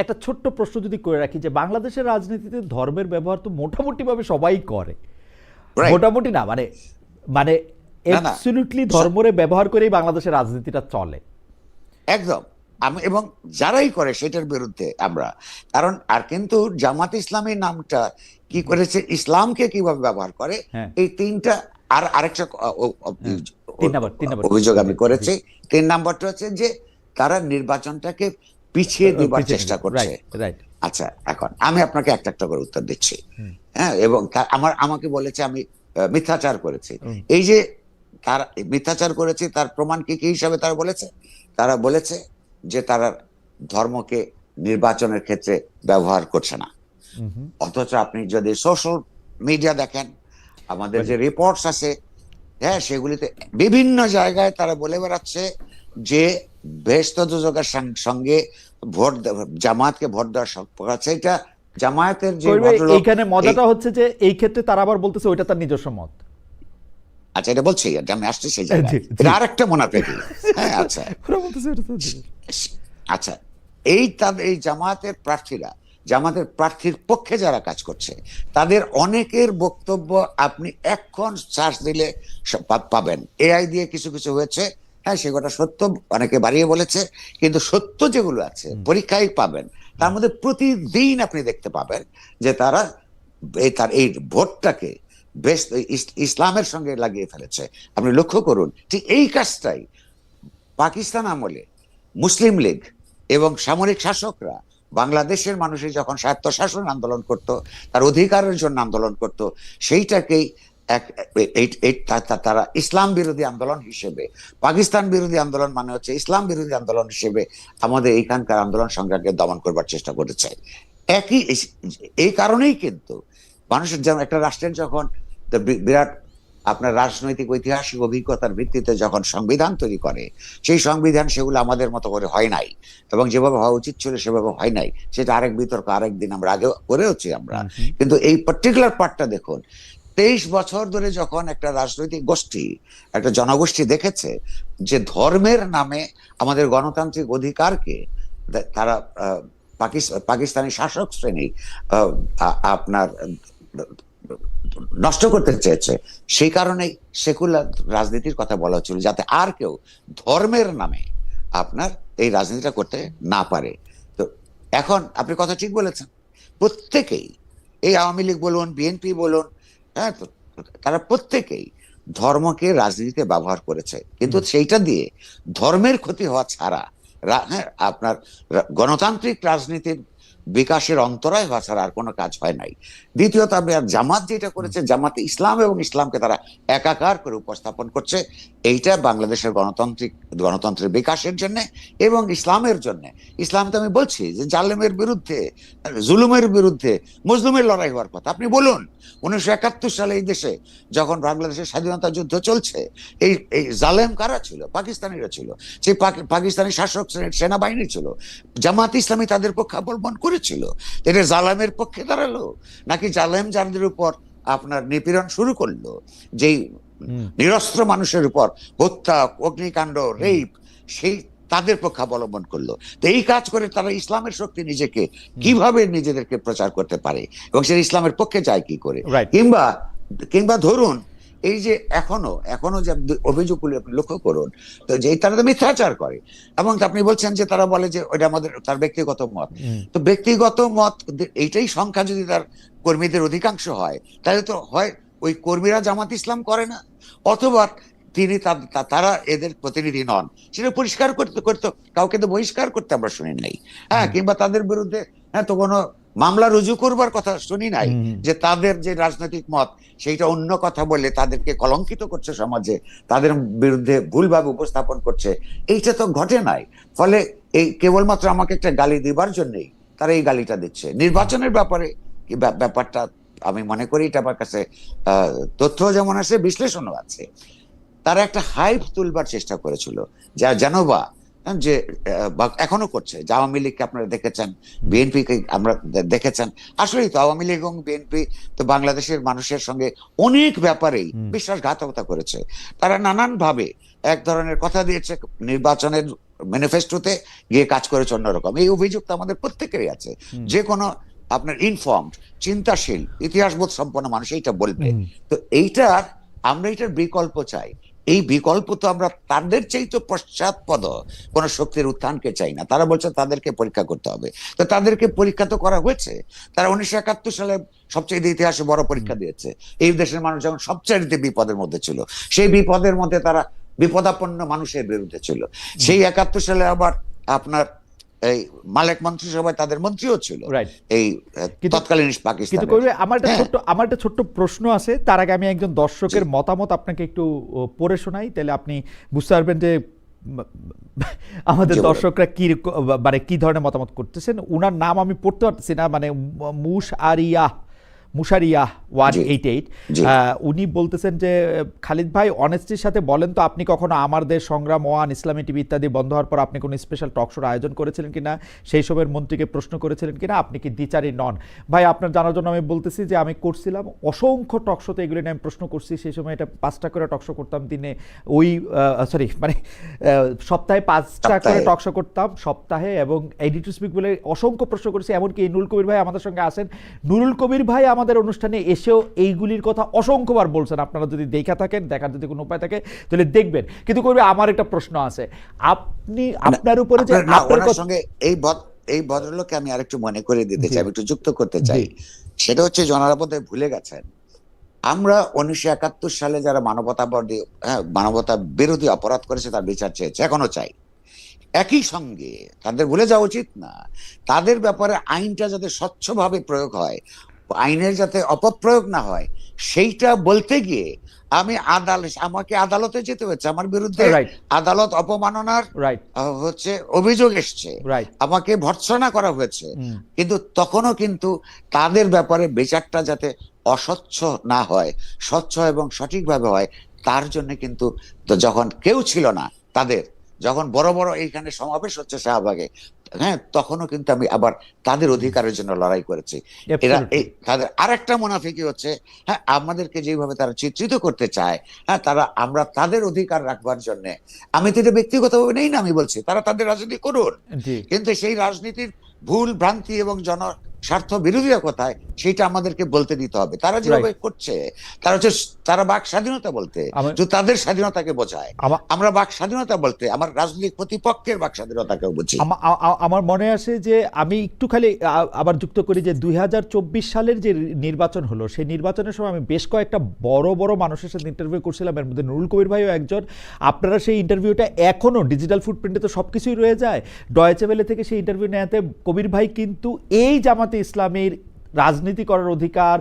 একটা ছোট্ট প্রশ্ন যদি করে রাখি, যে বাংলাদেশের রাজনীতিতে ধর্মের ব্যবহার তো মোটামুটি ভাবে সবাই করে, মোটামুটি না মানে মানে অ্যাবসলিউটলি ধর্মরে ব্যবহার করেই বাংলাদেশের রাজনীতিটা চলে একদম। এবং যারাই করে সেটার বিরুদ্ধে আমরা, কারণ আর কিন্তু জামাত ইসলামী নামটা কি করেছে, ইসলামকে কিভাবে ব্যবহার করে, এই তিনটা। আর আরেকটা অভিযোগ আমি করেছি, 3 নাম্বারটা হচ্ছে যে তারা নির্বাচনটাকে পিছিয়ে দেবার চেষ্টা করছে। আচ্ছা, এখন আমি আপনাকে একটা একটা করে উত্তর দিচ্ছি। হ্যাঁ, এবং আমাকে বলেছে আমি মিথ্যাচার করেছি। এই যে তারা মিথ্যাচার করেছে তার প্রমাণ কি হিসাবে তারা বলেছে যে তারা ধর্মকে নির্বাচনের ক্ষেত্রে ব্যবহার করছে না। অথচ আপনি যদি সোশ্যাল মিডিয়া দেখেন, আমাদের যে রিপোর্টস আছে, হ্যাঁ, সেগুলিতে বিভিন্ন জায়গায় তারা বলে বেড়াচ্ছে যে বেহেশত দোজখের সঙ্গে জামায়াতকে ভোট দেওয়ার সম্পর্ক আছে। এটা জামায়াতের যে এইখানে মজাটা হচ্ছে যে এই ক্ষেত্রে তারা আবার বলতেছে ওইটা তার নিজস্ব মত। আচ্ছা, এটা বলছি, আমি আসছি সেই জায়গায়, এটা আরেকটা মোনাফেকি। হ্যাঁ, আচ্ছা আচ্ছা, এই জামায়াতের প্রার্থীর পক্ষে যারা কাজ করছে তাদের অনেকের বক্তব্য আপনি এখন সার্চ দিলে পাবেন। এআই দিয়ে কিছু কিছু হয়েছে, হ্যাঁ, সেটা সত্য, অনেকে বাড়িয়ে বলেছে, কিন্তু সত্য যেগুলো আছে পরীক্ষায় পাবেন। তার মধ্যে প্রতিদিন আপনি দেখতে পাবেন যে তারা তার এই ভোটটাকে বেশ ইসলামের সঙ্গে লাগিয়ে ফেলেছে। আপনি লক্ষ্য করুন, ঠিক এই কাজটাই পাকিস্তান আমলে মুসলিম লীগ এবং সামরিক শাসকরা বাংলাদেশের মানুষের যখন স্বায়ত্তশাসন আন্দোলন করত, তার অধিকারের জন্য আন্দোলন করত, সেইটাকেই তারা ইসলাম বিরোধী আন্দোলন হিসেবে, পাকিস্তান বিরোধী আন্দোলন মানে হচ্ছে ইসলাম বিরোধী আন্দোলন হিসেবে আমাদের এইখানকার আন্দোলন সংগ্রামকে দমন করবার চেষ্টা করেছে। এই কারণেই কিন্তু মানুষের যেমন একটা রাষ্ট্রের যখন বিরাট আপনার রাজনৈতিক ঐতিহাসিক অভিজ্ঞতার ভিত্তিতে যখন সংবিধান তৈরি করে, সেই সংবিধান সেগুলো আমাদের মতো করে হয় নাই, এবং যেভাবে হওয়া উচিত ছিল সেভাবে হয় নাই। সেটা আরেক বিতর্ক, আরেকদিন আমরা আগে করেওছি আমরা। কিন্তু এই পার্টিকুলার পার্টটা দেখুন, 23 বছর ধরে যখন একটা রাজনৈতিক গোষ্ঠী, একটা জনগোষ্ঠী দেখেছে যে ধর্মের নামে আমাদের গণতান্ত্রিক অধিকারকে তারা পাকিস্তানি শাসক শ্রেণী আপনার নষ্ট করতে চেয়েছে, সেই কারণেই সেকুলার রাজনীতির কথা বলা হচ্ছিল, যাতে আর কেউ ধর্মের নামে আপনার এই রাজনীতিটা করতে না পারে। তো এখন আপনি কথা ঠিক বলেছেন, প্রত্যেকেই, এই আওয়ামী লীগ বলুন, বিএনপি বলুন, হ্যাঁ, তারা প্রত্যেকেই ধর্মকে রাজনীতিতে ব্যবহার করেছে, কিন্তু সেইটা দিয়ে ধর্মের ক্ষতি হওয়া ছাড়া, হ্যাঁ, আপনার গণতান্ত্রিক রাজনীতির বিকাশের অন্তরায় হওয়া ছাড়া আর কোনো কাজ হয় নাই। দ্বিতীয়ত, আপনি আর জামাত যেটা করেছে, জামাতে ইসলাম এবং ইসলামকে তারা একাকার করে উপস্থাপন করছে, এইটা বাংলাদেশের গণতন্ত্রের বিকাশের জন্য এবং ইসলামের জন্য। ইসলাম তো আমি বলছি যে জালেমের বিরুদ্ধে, জুলুমের বিরুদ্ধে মজলুমের লড়াই হওয়ার কথা। আপনি বলুন, 1971 সালে এই দেশে যখন বাংলাদেশের স্বাধীনতা যুদ্ধ চলছে, এই জালেম কারা ছিল? পাকিস্তানিরা ছিল। সেই পাকিস্তানি শাসক সেনাবাহিনী ছিল। জামাত ইসলামী তাদের পক্ষে অবলম্বন করেছিল। এটা জালেমের পক্ষে দাঁড়ালো, নাকি জালেম যাদের উপর আপনার নিপীড়ন শুরু করলো, যেই নিরস্ত্র মানুষের উপর হত্যা, অগ্নিকাণ্ড, রেপ, সেই তাদের পক্ষে অবলম্বন করলো? তো এই কাজ করে তারা ইসলামের শক্তি নিজেকে কিভাবে নিজেদেরকে প্রচার করতে পারে এবং সে ইসলামের পক্ষে যায় কি করে? কিংবা ধরুন, এই যে এখনো যে অভিযোগগুলি আপনি লক্ষ্য করুন, তো যে তারা তো মিথ্যাচার করে, এবং আপনি বলছেন যে তারা বলে যে ওইটা আমাদের তার ব্যক্তিগত মত। তো ব্যক্তিগত মত, এইটাই সংখ্যা যদি তার কর্মীদের অধিকাংশ হয়, তাহলে তো হয় ওই কর্মীরা জামাত ইসলাম করে না, অথবা তারা এদের প্রতিনিধি নন। সেটা পরিষ্কার করতে কাউকে তো বহিষ্কার করতে আমরা শুনি নাই। হ্যাঁ, কিংবা তাদের বিরুদ্ধে হ্যাঁ তো কোনো মামলা রুজু করবার কথা শুনি নাই, হুম। যে তাদের যে রাজনৈতিক মত সেইটা অন্য কথা বলে তাদেরকে কলঙ্কিত করছে সমাজে, তাদের বিরুদ্ধে ভুলভাবে উপস্থাপন করছে, এইটা তো ঘটে নাই। ফলে এই কেবলমাত্র আমাকে একটা গালি দিবার জন্যই তারা এই গালিটা দিচ্ছে। নির্বাচনের ব্যাপারে ব্যাপারটা আমি মনে করি এটা আমার কাছে তথ্য যেমন আছে, বিশ্লেষণও আছে। তারা একটা হাইপ তুলবার চেষ্টা করেছিল, যা জানোবা যে এখনো করছে, যে আওয়ামী লীগকে আপনারা দেখেছেন, বিএনপি কে আমরা দেখেছেন। আসলেই তো আওয়ামী লীগ এবং বিএনপি তো বাংলাদেশের মানুষের সঙ্গে অনেক ব্যাপারেই বিশ্বাসঘাতকতা করেছে। তারা নানান ভাবে এক ধরনের কথা দিয়েছে, নির্বাচনের ম্যানিফেস্টোতে গিয়ে কাজ করেছে অন্যরকম। এই অভিযোগ তো আমাদের প্রত্যেকেরই আছে। যে কোনো আপনার ইনফর্মড, চিন্তাশীল, ইতিহাসবোধ সম্পন্ন মানুষ এইটা বলবে। তো এইটার আমরা এটার বিকল্প চাই। এই বিকল্প তো আমরা তাদের চাইতে পশ্চাৎপদ কোন শক্তির উত্থানকে চাই না। তারা বলছে তাদেরকে পরীক্ষা করতে হবে, তো তাদেরকে পরীক্ষা তো করা হয়েছে। তারা 1971 সালে সবচেয়ে ইতিহাসে বড় পরীক্ষা দিয়েছে। এই দেশের মানুষ যখন সবচেয়ে বিপদের মধ্যে ছিল, সেই বিপদের মধ্যে তারা বিপদাপন্ন মানুষের বিরুদ্ধে ছিল। সেই 71 সালে আবার আপনার এই মালেক মন্ত্রিসভায় তাদের মন্ত্রীও ছিল এই তৎকালীন পাকিস্তান। কিন্তু আমার একটা ছোট্ট প্রশ্ন আছে, তার আগে আমি একজন দর্শকের মতামত আপনাকে একটু পড়ে শোনাই, তাহলে আপনি বুঝতে পারবেন যে আমাদের দর্শকরা কি মানে কি ধরনের মতামত করতেছেন। উনার নাম আমি পড়তে পারতেছি না, মানে মুশারিয়া 188, উনি বলতেছেন যে খালিদ ভাই অনেস্টির সাথে বলেন তো, আপনি কখনো আমার দেশ, সংগ্রাম, ওয়ান, ইসলামী টিভি ইত্যাদি বন্ধ হওয়ার পর আপনি কোনো স্পেশাল টক শোর আয়োজন করেছিলেন কিনা, সেই সবের মন্ত্রীকে প্রশ্ন করেছিলেন কিনা, আপনি কি দ্বিচারী নন? ভাই আপনার জানার জন্য আমি বলতেছি যে আমি করছিলাম অসংখ্য টক শোতে, এগুলো নিয়ে আমি প্রশ্ন করছি। সেই সময় এটা 5টা করে টক শো করতাম দিনে, সপ্তাহে 5টা করে টক শো করতাম সপ্তাহে, এবং এডিটর স্পিক বলে অসংখ্য প্রশ্ন করেছি। এমনকি নুরুল কবির ভাই আমাদের সঙ্গে আসেন, নুরুল কবির ভাই আমাদের অনুষ্ঠানে এসেও এইগুলির কথা অসংখ্যবার বলছেন। আপনারা যদি দেখা থাকেন, দেখার যদি কোনো উপায় থাকে তাহলে দেখবেন। কিন্তু কবি আমার একটা প্রশ্ন আছে, আপনি আপনার উপরে যে আপনার সঙ্গে এই ভদ্রলোককে আমি আরেকটু মনে করে দিতে চাই, একটু যুক্ত করতে চাই। সেটা হচ্ছে জনরাপদে ভুলে গেছেন, আমরা 1971 সালে যারা মানবতা বিরোধী অপরাধ করেছে তার বিচার চেয়েছে, এখনো চাই। একই সঙ্গে তাদের ভুলে যাওয়া উচিত না, তাদের ব্যাপারে আইনটা যাতে স্বচ্ছভাবে প্রয়োগ হয়, আইনের যাতে অপপ্রয়োগ না হয়, সেইটা বলতে গিয়ে আমাকে আদালতে যেতে হয়েছে। আমার বিরুদ্ধে আদালত অপমাননার হচ্ছে অভিযোগ এসছে, আমাকে ভর্ৎসনা করা হয়েছে। কিন্তু তখনও কিন্তু তাদের ব্যাপারে বিচারটা যাতে অস্বচ্ছ না হয়, স্বচ্ছ এবং সঠিকভাবে হয়, তার জন্য কিন্তু যখন কেউ ছিল না, তাদের যখন বড় বড় এইখানে সমাবেশ হচ্ছে শাহবাগে, তখনও কিন্তু আমি আবার তাদের অধিকারের জন্য লড়াই করেছি। তাদের আরেকটা মুনাফিকি হচ্ছে, আমাদেরকে যেভাবে তারা চিত্রিত করতে চায়, আমরা তাদের অধিকার রাখবার জন্য, আমি তো এটা ব্যক্তিগতভাবে নেই না, আমি বলছি তারা তাদের রাজনীতি করুন, কিন্তু সেই রাজনীতির ভুল ভ্রান্তি এবং স্বার্থ বিরোধীরা কোথায় সেটা আমাদেরকে বলতে দিতে হবে। তারা যেভাবে করছে, তারা বাক স্বাধীনতা বলতে তাদের স্বাধীনতাকে বোঝায়, আমরা বাক স্বাধীনতা বলতে আমার রাজনৈতিক প্রতিপক্ষের বাক স্বাধীনতাকেও বুঝি। আমার মনে আছে যে আমি একটু খালি আবার যুক্ত করি যে 2024 সালের যে নির্বাচন হলো, সেই নির্বাচনের সময় আমি বেশ কয়েকটা বড় বড় মানুষের সাথে ইন্টারভিউ করছিলাম, এর মধ্যে নুরুল কবির ভাইও একজন। আপনারা সেই ইন্টারভিউটা এখনো ডিজিটাল ফুটপ্রিন্টে তো সবকিছুই রয়ে যায়, ডয়েচে ভেলে থেকে সেই ইন্টারভিউ নেওয়াতে কবির ভাই কিন্তু এই জামাতে ইসলামীর রাজনীতি করার অধিকার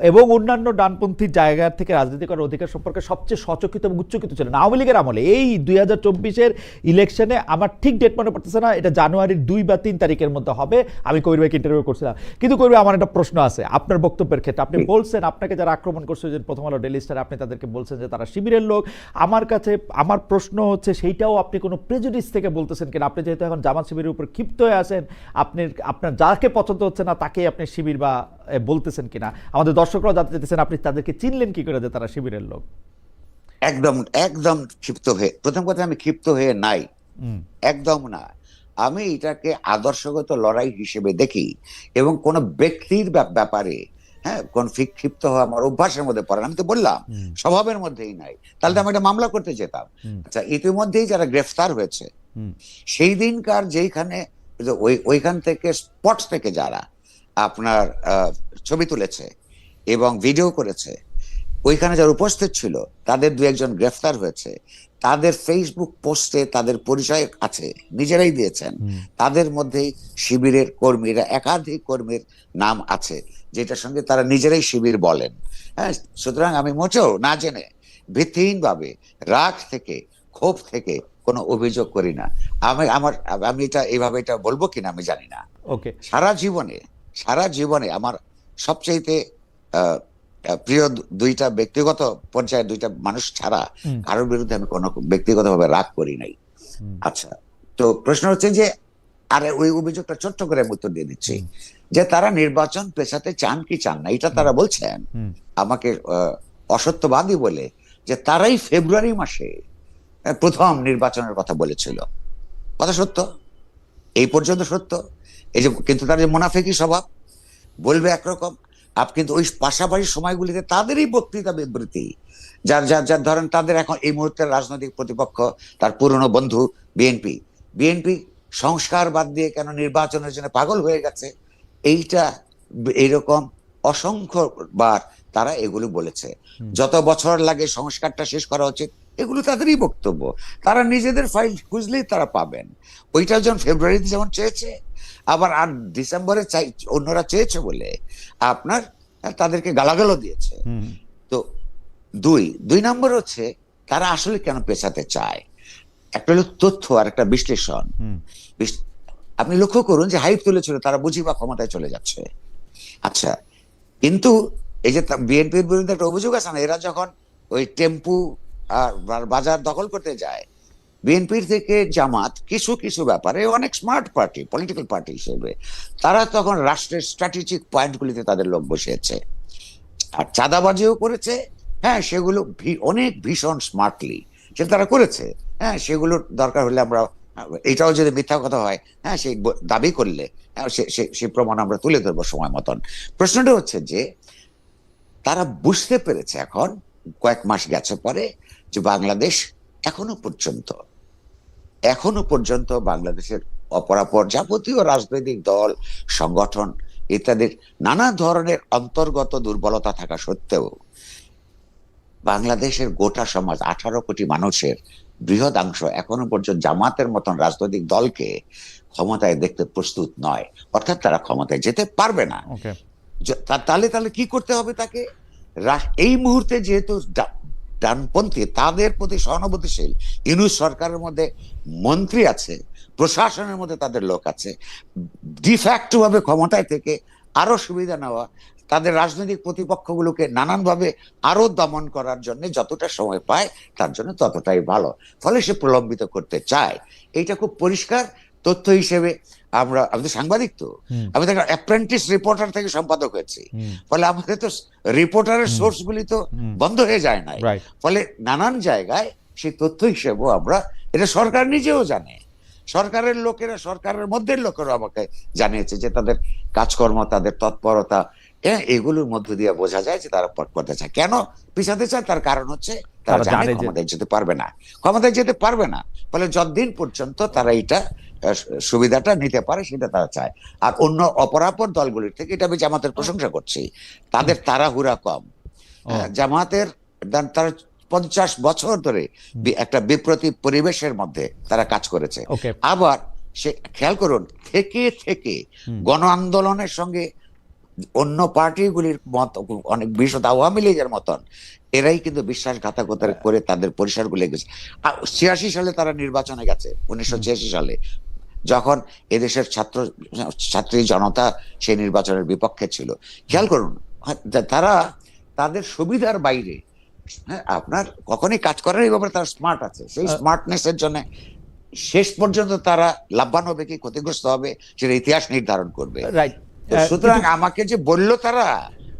এবং অন্যান্য ডানপন্থী জায়গা থেকে রাজনীতি করার অধিকার সম্পর্কে সবচেয়ে সচকিত এবং উচ্চকিত ছিলেন আওয়ামী লীগের আমলে। এই 2024-এর ইলেকশনে আমার ঠিক ডেট মনে পড়তেছে না, এটা জানুয়ারির 2 বা 3 তারিখের মধ্যে হবে। আমি কবির ভাইকে ইন্টারভিউ করছিলাম। কিন্তু কবির আমার একটা প্রশ্ন আছে আপনার বক্তব্যের ক্ষেত্রে। আপনি বলছেন আপনাকে যারা আক্রমণ করছে, যে প্রথম আলো ডেইলি স্টারে, আপনি তাদেরকে বলছেন যে তারা শিবিরের লোক। আমার কাছে আমার প্রশ্ন হচ্ছে, সেইটাও আপনি কোনো প্রেজুডিস থেকে বলতেছেন কিনা? আপনি যেহেতু এখন জামাত শিবিরের উপর ক্ষিপ্ত হয়ে আছেন, আপনার যাকে পছন্দ হচ্ছে না তাকেই আপনি শিবির বা বলতেছেন কিনা, আমাদের দর্শকরাও জানতে চাইতেছেন আপনি তাদেরকে চিনলেন কি করে যে তারা শিবিরের লোক? একদম ক্ষিপ্ত হয়ে, প্রথম কথা আমি ক্ষিপ্ত হয়ে নাই, একদম না। আমি এটাকে আদর্শগত লড়াই হিসেবে দেখি, এবং কোন ব্যক্তির ব্যাপারে কোন ক্ষিপ্ত হওয়া আমার অভ্যাসের মধ্যে পড়ে না। আমি তো বললাম স্বভাবের মধ্যেই নাই, তাহলে তো আমি একটা মামলা করতে যেতাম। আচ্ছা, ইতিমধ্যেই যারা গ্রেফতার হয়েছে, সেই দিনকার যেখানে ওইখান থেকে স্পট থেকে যারা আপনার ছবি তুলেছে এবং ভিডিও করেছে, ওইখানে যারা উপস্থিত ছিল তাদের 2-1 জন গ্রেফতার হয়েছে। তাদের ফেসবুক পোস্টে তাদের পরিচয় আছে, নিজেরাই দিয়েছেন। তাদের মধ্যেই শিবিরের কর্মীরা, একাধিক কর্মীর নাম আছে, যেটার সঙ্গে তারা নিজেরাই শিবির বলেন। হ্যাঁ, সুতরাং আমি মোটেও না জেনে ভিত্তিহীনভাবে রাগ থেকে, ক্ষোভ থেকে কোনো অভিযোগ করি না। আমি এটা এইভাবে এটা বলবো কিনা আমি জানি না। ওকে, সারা জীবনে আমার সবচাইতে প্রিয় দুইটা ব্যক্তিগত পর্যায়ে দুইটা মানুষ ছাড়া কারোর বিরুদ্ধে আমি কোনো ব্যক্তিগতভাবে রাগ করি নাই। আচ্ছা, তো প্রশ্ন হচ্ছে যে, আরে ওই অভিযোগটা ছোট্ট করে আমি উত্তর দিয়ে দিচ্ছি, যে তারা নির্বাচন পেছাতে চান কি চান না, এটা তারা বলছেন আমাকে অসত্যবাদী বলে, যে তারাই ফেব্রুয়ারি মাসে প্রথম নির্বাচনের কথা বলেছিল। কথা সত্য, এই পর্যন্ত সত্য। এই যে, কিন্তু তার যে মুনাফিকি স্বভাব, বলবে একরকম, কিন্তু ওই পাশাপাশি সময়গুলিতে তাদেরই বক্তৃতা বিবৃতি, যার ধরেন তাদের এখন এই মুহূর্তের রাজনৈতিক প্রতিপক্ষ তার পুরনো বন্ধু বিএনপি সংস্কার বাদ দিয়ে কেন নির্বাচনের জন্য পাগল হয়ে গেছে, এইরকম অসংখ্যবার তারা এগুলো বলেছে। যত বছর লাগে সংস্কারটা শেষ করা উচিত, এগুলো তাদেরই বক্তব্য। তারা নিজেদের ফাইল খুঁজলেই তারা পাবেন। ওইটা যেমন ফেব্রুয়ারিতে যেমন চেয়েছে, আবার আর ডিসেম্বরে অন্যরা চেয়েছে বলে আপনার তাদেরকে গালাগালও দিয়েছে। তো দুই নম্বর হচ্ছে, তারা আসলে কেন পেছাতে চায়, একটা হলো তথ্য আর একটা বিশ্লেষণ। আপনি লক্ষ্য করুন যে হাইপ তুলেছিল তারা বুঝি বা ক্ষমতায় চলে যাচ্ছে। আচ্ছা, কিন্তু এই যে বিএনপির বিরুদ্ধে একটা অভিযোগ আছে না, এরা যখন ওই টেম্পু আর বাজার দখল করতে যায়, বিএনপির থেকে জামাত কিছু কিছু ব্যাপারে অনেক স্মার্ট পার্টি, পলিটিক্যাল পার্টি হিসেবে তারা তখন রাষ্ট্রের স্ট্র্যাটেজিক পয়েন্টগুলিতে তাদের লোক বসিয়েছে, আর চাঁদাবাজিও করেছে। হ্যাঁ, সেগুলো অনেক ভীষণ স্মার্টলি সেটা তারা করেছে। হ্যাঁ, সেগুলোর দরকার হলে আমরা, এটাও যদি মিথ্যা কথা হয়, হ্যাঁ, সেই দাবি করলে সেই প্রমাণ আমরা তুলে ধরবো সময় মতন। প্রশ্নটা হচ্ছে যে, তারা বুঝতে পেরেছে এখন কয়েক মাস গেছে পরে, যে বাংলাদেশ এখনো পর্যন্ত বাংলাদেশের অপরাপর যাবতীয় রাজনৈতিক দল, সংগঠন ইত্যাদির নানা ধরনের অন্তর্গত দুর্বলতা থাকা সত্ত্বেও বাংলাদেশের গোটা সমাজ, 18 কোটি মানুষের বৃহদাংশ এখনো পর্যন্ত জামাতের মতন রাজনৈতিক দলকে ক্ষমতায় দেখতে প্রস্তুত নয়। অর্থাৎ তারা ক্ষমতায় যেতে পারবে না। তাহলে কি করতে হবে তাকে? এই মুহূর্তে যেহেতু ডানপন্থী, তাদের প্রতি সহানুভূতিশীল ইউনূস সরকারের মধ্যে মন্ত্রী আছে, প্রশাসনের মধ্যে তাদের লোক আছে, ডিফ্যাক্টো ভাবে ক্ষমতায় থেকে আরো সুবিধা নেওয়া, তাদের রাজনৈতিক প্রতিপক্ষগুলোকে নানানভাবে আরো দমন করার জন্য যতটা সময় পায় তার জন্য ততটাই ভালো। ফলে সে প্রলম্বিত করতে চায়। এইটা খুব পরিষ্কার তথ্য হিসেবে আমি তো সাংবাদিক, তো আমি তো অ্যাপ্রেন্টিস রিপোর্টার থেকে সম্পাদক হয়েছি। ফলে আমাদের তো রিপোর্টারের সোর্স গুলি তো বন্ধ হয়ে যায় না। ফলে নানান জায়গায় সেই তথ্য হিসেবেও আমরা, এটা সরকার নিজেও জানে, সরকারের লোকেরা, সরকারের মধ্যে লোকেরা আমাকে জানিয়েছে যে তাদের কাজকর্ম, তাদের তৎপরতা, এগুলোর মধ্য দিয়ে বোঝা যায় যে তারা পথ করতে চায়। কেন পিছাতে চায়? তার কারণ হচ্ছে তারা জানে ক্ষমতায় যেতে পারবে না। ফলে যতদিন পর্যন্ত তারা এটা সুবিধাটা নিতে পারে সেটা তারা চায়। আর অন্য অপরাপর দলগুলির থেকে, এটা আমি জামাতের প্রশংসা করছি, তাদের তাড়াহুড়া কম। জামাতের তারা 50 বছর ধরে একটা বিপ্রতি পরিবেশের মধ্যে তারা কাজ করেছে। আবার সে খেয়াল করুন, থেকে গণ আন্দোলনের সঙ্গে অন্য পার্টিগুলির মত, অনেক বিশদ আওয়ামী লীগের মতন এরাই কিন্তু বিশ্বাসঘাতকতা করে তাদের পরিসরগুলো গেছে। 86 সালে তারা নির্বাচনে গেছে, 1986 সালে, যখন এদেশের ছাত্রী জনতা সেই নির্বাচনের বিপক্ষে ছিল। খেয়াল করুন, তারা তাদের সুবিধার বাইরে, হ্যাঁ, আপনার কখনই কাজ করার এই ব্যাপারে তারা স্মার্ট আছে। সেই স্মার্টনেস এর জন্য শেষ পর্যন্ত তারা লাভবান হবে কি ক্ষতিগ্রস্ত হবে সেটা ইতিহাস নির্ধারণ করবে। সুতরাং আমাকে যে বললো তারা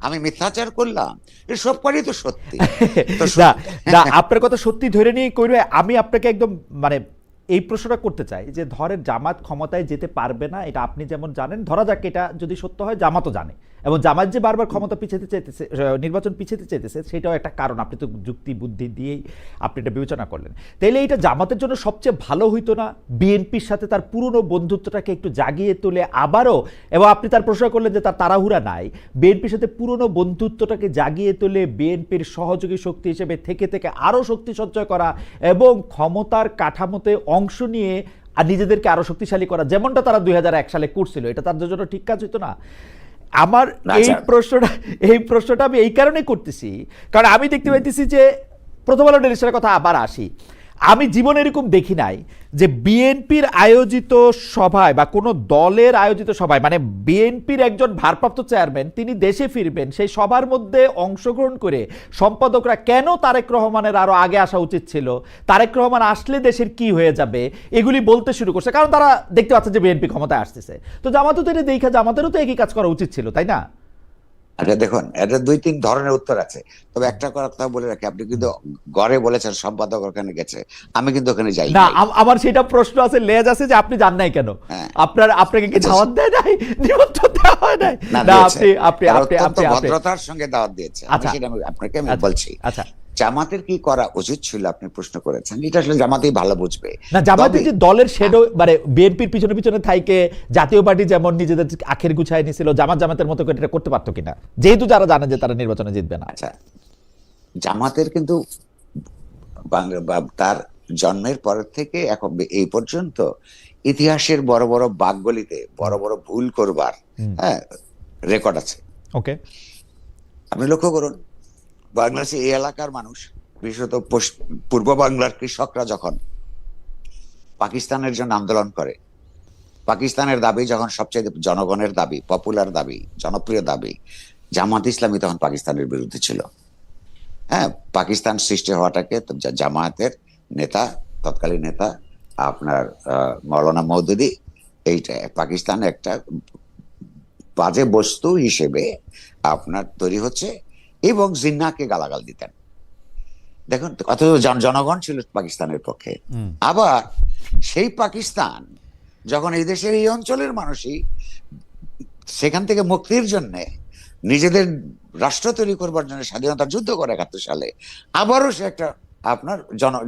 আমি মিথ্যাচার করলাম, এর সবটাই তো সত্যি। আপনার কথা সত্যি ধরে নিয়ে কইরে আমি আপনাকে একদম মানে এই প্রশ্নটা করতে চাই যে, ধরেন জামাত ক্ষমতায় যেতে পারবে না, এটা আপনি যেমন জানেন, ধরা যাক এটা যদি সত্য হয়, জামাতও জানে এবং জামাত যে বারবার ক্ষমতা পিছাতে চাইতেছে, নির্বাচন পিছাতে চাইতেছে, সেটাও একটা কারণ। আপনি তো যুক্তি বুদ্ধি দিয়েই আপনি এটা বিবেচনা করলেন। তাইলে এটা জামাতের জন্য সবচেয়ে ভালো হইতো না বিএনপির সাথে তার পুরনো বন্ধুত্বটাকে একটু জাগিয়ে তুলে আবারও, এবং আপনি তার প্রশ্ন করলেন যে তার তাড়াহুড়া নাই, বিএনপির সাথে পুরনো বন্ধুত্বটাকে জাগিয়ে তুলে বিএনপির সহযোগী শক্তি হিসেবে থেকে থেকে আরও শক্তি সঞ্চয় করা এবং ক্ষমতার কাঠামোতে অংশ নিয়ে আর নিজেদেরকে আরো শক্তিশালী করা, যেমনটা তারা 2001 সালে করছিল। এটা তাদের জন্য ঠিক কাজ হইতো না? আমার এই প্রশ্নটা আমি এই কারণে করতেছি, কারণ আমি দেখতে পাইতেছি যে প্রথম আলো ডেলিশনের কথা আবার আসি, আমি জীবনে এরকম দেখি নাই যে বিএনপির আয়োজিত সভায় বা কোনো দলের আয়োজিত সভায়, মানে বিএনপির একজন ভারপ্রাপ্ত চেয়ারম্যান তিনি দেশে ফিরবেন, সেই সভার মধ্যে অংশগ্রহণ করে সম্পাদকরা কেন তারেক রহমানের আরো আগে আসা উচিত ছিল, তারেক রহমান আসলে দেশের কি হয়ে যাবে, এগুলি বলতে শুরু করছে। কারণ তারা দেখতে পাচ্ছে যে বিএনপি ক্ষমতায় আসতেছে। তো জামাতও তো এটা দেখা, জামাতেরও তো একই কাজ করা উচিত ছিল, তাই না? আচ্ছা দেখুন, এটা 2-3 ধরনের উত্তর আছে, তবে একটা কথা বলে রাখি, আপনি কিন্তু গড়ে বলেছেন সম্পাদক ওখানে গেছে, আমি কিন্তু ওখানে যাই না। আমার সেটা প্রশ্ন আছে, লেজ আছে যে আপনি জান নাই কেন, আপনাকে কি দাওয়াত দেয় নাই, নিমন্ত্রণ দেওয়া হয় নাই? না, আপনি ভদ্রতার সঙ্গে দাওয়াত দিয়েছে, সেটা আমি আপনাকে বলছি। আচ্ছা, জামাতের কি করা উচিত ছিল আপনি প্রশ্ন করেছেন, এটা আসলে জামাতেই ভালো বুঝবে। না, জামাতের যে দলের শেডো, মানে বিএনপির পিছনে পিছনে থাইকে জাতীয় পার্টি যেমন নিজেদের আখের গুছায় নিছিল, জামাতের মতো করে এটা করতে পারতো কিনা, যেহেতু যারা জানে যে তারা নির্বাচনে জিতবে না? আচ্ছা, জামাতের কিন্তু তার জন্মের পর থেকে এখন এই পর্যন্ত ইতিহাসের বড় বড় বাকগলিতে বড় বড় ভুল করবার রেকর্ড আছে। ওকে, আপনি লক্ষ্য করুন, বাংলাদেশে এই এলাকার মানুষ, বিশেষত পূর্ব বাংলার কৃষকরা যখন পাকিস্তানের জন্য আন্দোলন করে, পাকিস্তানের দাবি যখন সবচেয়ে জনগণের দাবি, পপুলার দাবি, জনপ্রিয় দাবি, জামাত ইসলামী তখন পাকিস্তানের বিরুদ্ধে ছিল। পাকিস্তান সৃষ্টি হওয়াটাকে জামায়াতের নেতা, তৎকালীন নেতা আপনার মৌলানা মওদুদি, এইটা পাকিস্তানে একটা বাজে বস্তু হিসেবে আপনার তৈরি হচ্ছে, এবং জিন্নাহকে গালাগাল দিতেন। দেখুন, অথচ জনগণ ছিল পাকিস্তানের পক্ষে। আবার সেই পাকিস্তান যখন এই দেশের এই অঞ্চলের মানুষই সেখান থেকে মুক্তির জন্য নিজেদের রাষ্ট্র তৈরি করবার জন্য স্বাধীনতার যুদ্ধ করে 71 সালে, আবারও সে একটা আপনার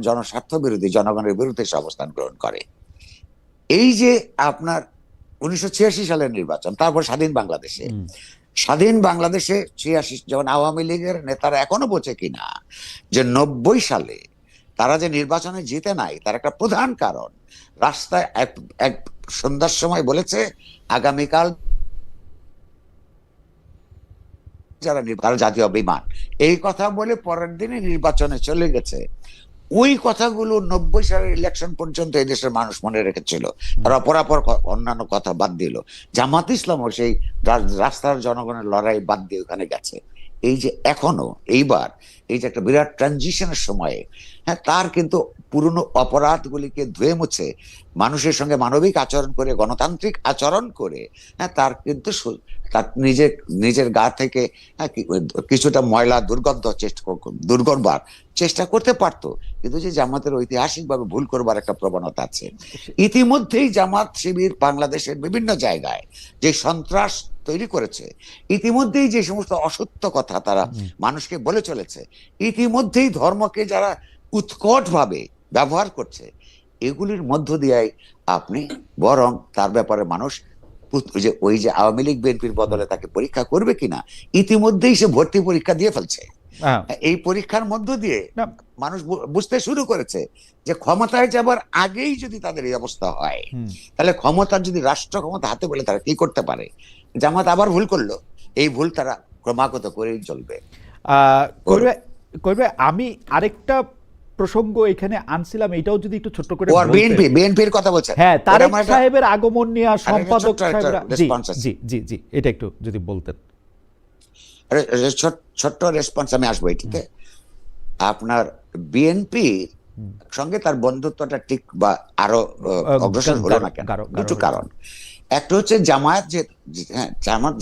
জনস্বার্থ বিরোধী, জনগণের বিরুদ্ধে সে অবস্থান গ্রহণ করে। এই যে আপনার 1986 সালের নির্বাচন, তারপর স্বাধীন বাংলাদেশে 86 যেমন আওয়ামী লীগের নেতারা এখনো বোঝে কিনা যে 90 সালে তারা যে নির্বাচনে জিতে নাই, তার একটা প্রধান কারণ রাস্তায় এক সন্ধ্যার সময় বলেছে আগামীকাল যারা জাতীয় বিমান, এই কথা বলে পরের দিনে নির্বাচনে চলে গেছে। ওই কথাগুলো 90 সালের ইলেকশন পর্যন্ত এই দেশের মানুষ মনে রেখেছিল, তারা পরাপর অন্যান্য কথা বাদ দিল। জামাত ইসলামও সেই রাস্তার জনগণের লড়াই বাদ দিয়ে ওখানে গেছে। এই যে এখনো এইবার এই যে একটা বিরাট ট্রানজিশনের সময়ে তার কিন্তু পুরনো অপরাধগুলিকে ধুয়ে মুছে মানুষের সঙ্গে মানবিক আচরণ করে, গণতান্ত্রিক আচরণ করে তার কিন্তু তার নিজের গা থেকে কিছুটা ময়লা দূর করবার চেষ্টা করতে পারতো। কিন্তু যে জামাতের ঐতিহাসিকভাবে ভুল করবার একটা প্রবণতা আছে। ইতিমধ্যেই জামাত শিবির বাংলাদেশের বিভিন্ন জায়গায় যে সন্ত্রাস তৈরি করেছে, ইতিমধ্যেই যে সমস্ত অসত্য কথা তারা মানুষকে বলে চলেছে, ইতিমধ্যেই ধর্মকে যারা উৎকটভাবে ব্যবহার করছে, এগুলির মধ্য দিয়েই আপনি বরং তার ব্যাপারে মানুষ ওই যে আওয়ামী লীগ বিএনপির বদলে তাকে পরীক্ষা করবে কিনা, ইতিমধ্যেই সে ভর্তি পরীক্ষা দিয়ে ফেলছে। এই পরীক্ষার মধ্য দিয়ে মানুষ বুঝতে শুরু করেছে যে ক্ষমতায় যাবার আগেই যদি তাদের এই অবস্থা হয়, তাহলে ক্ষমতার যদি রাষ্ট্র ক্ষমতা হাতে বলে তারা কি করতে পারে। জামাত আবার ভুল করলো, এই ভুল তারা ক্রমাগত করেই চলবে। আমি আরেকটা প্রসঙ্গ এখানে আনছিলাম, এটাও যদি একটু ছোট করে বিএনপির কথা বলছেন। হ্যাঁ, তারেক সাহেবের আগমন নিয়ে সম্পাদক সাহেবরা, জি এটা একটু যদি বলতেন। ছোট্ট রেসপন্স আমি আসবো এটিতে। আপনার বিএনপির সঙ্গে তার বন্ধুত্বটা ঠিক বা আরো অগ্রসর হলো না কেন? দুটো কারণ। একটা হচ্ছে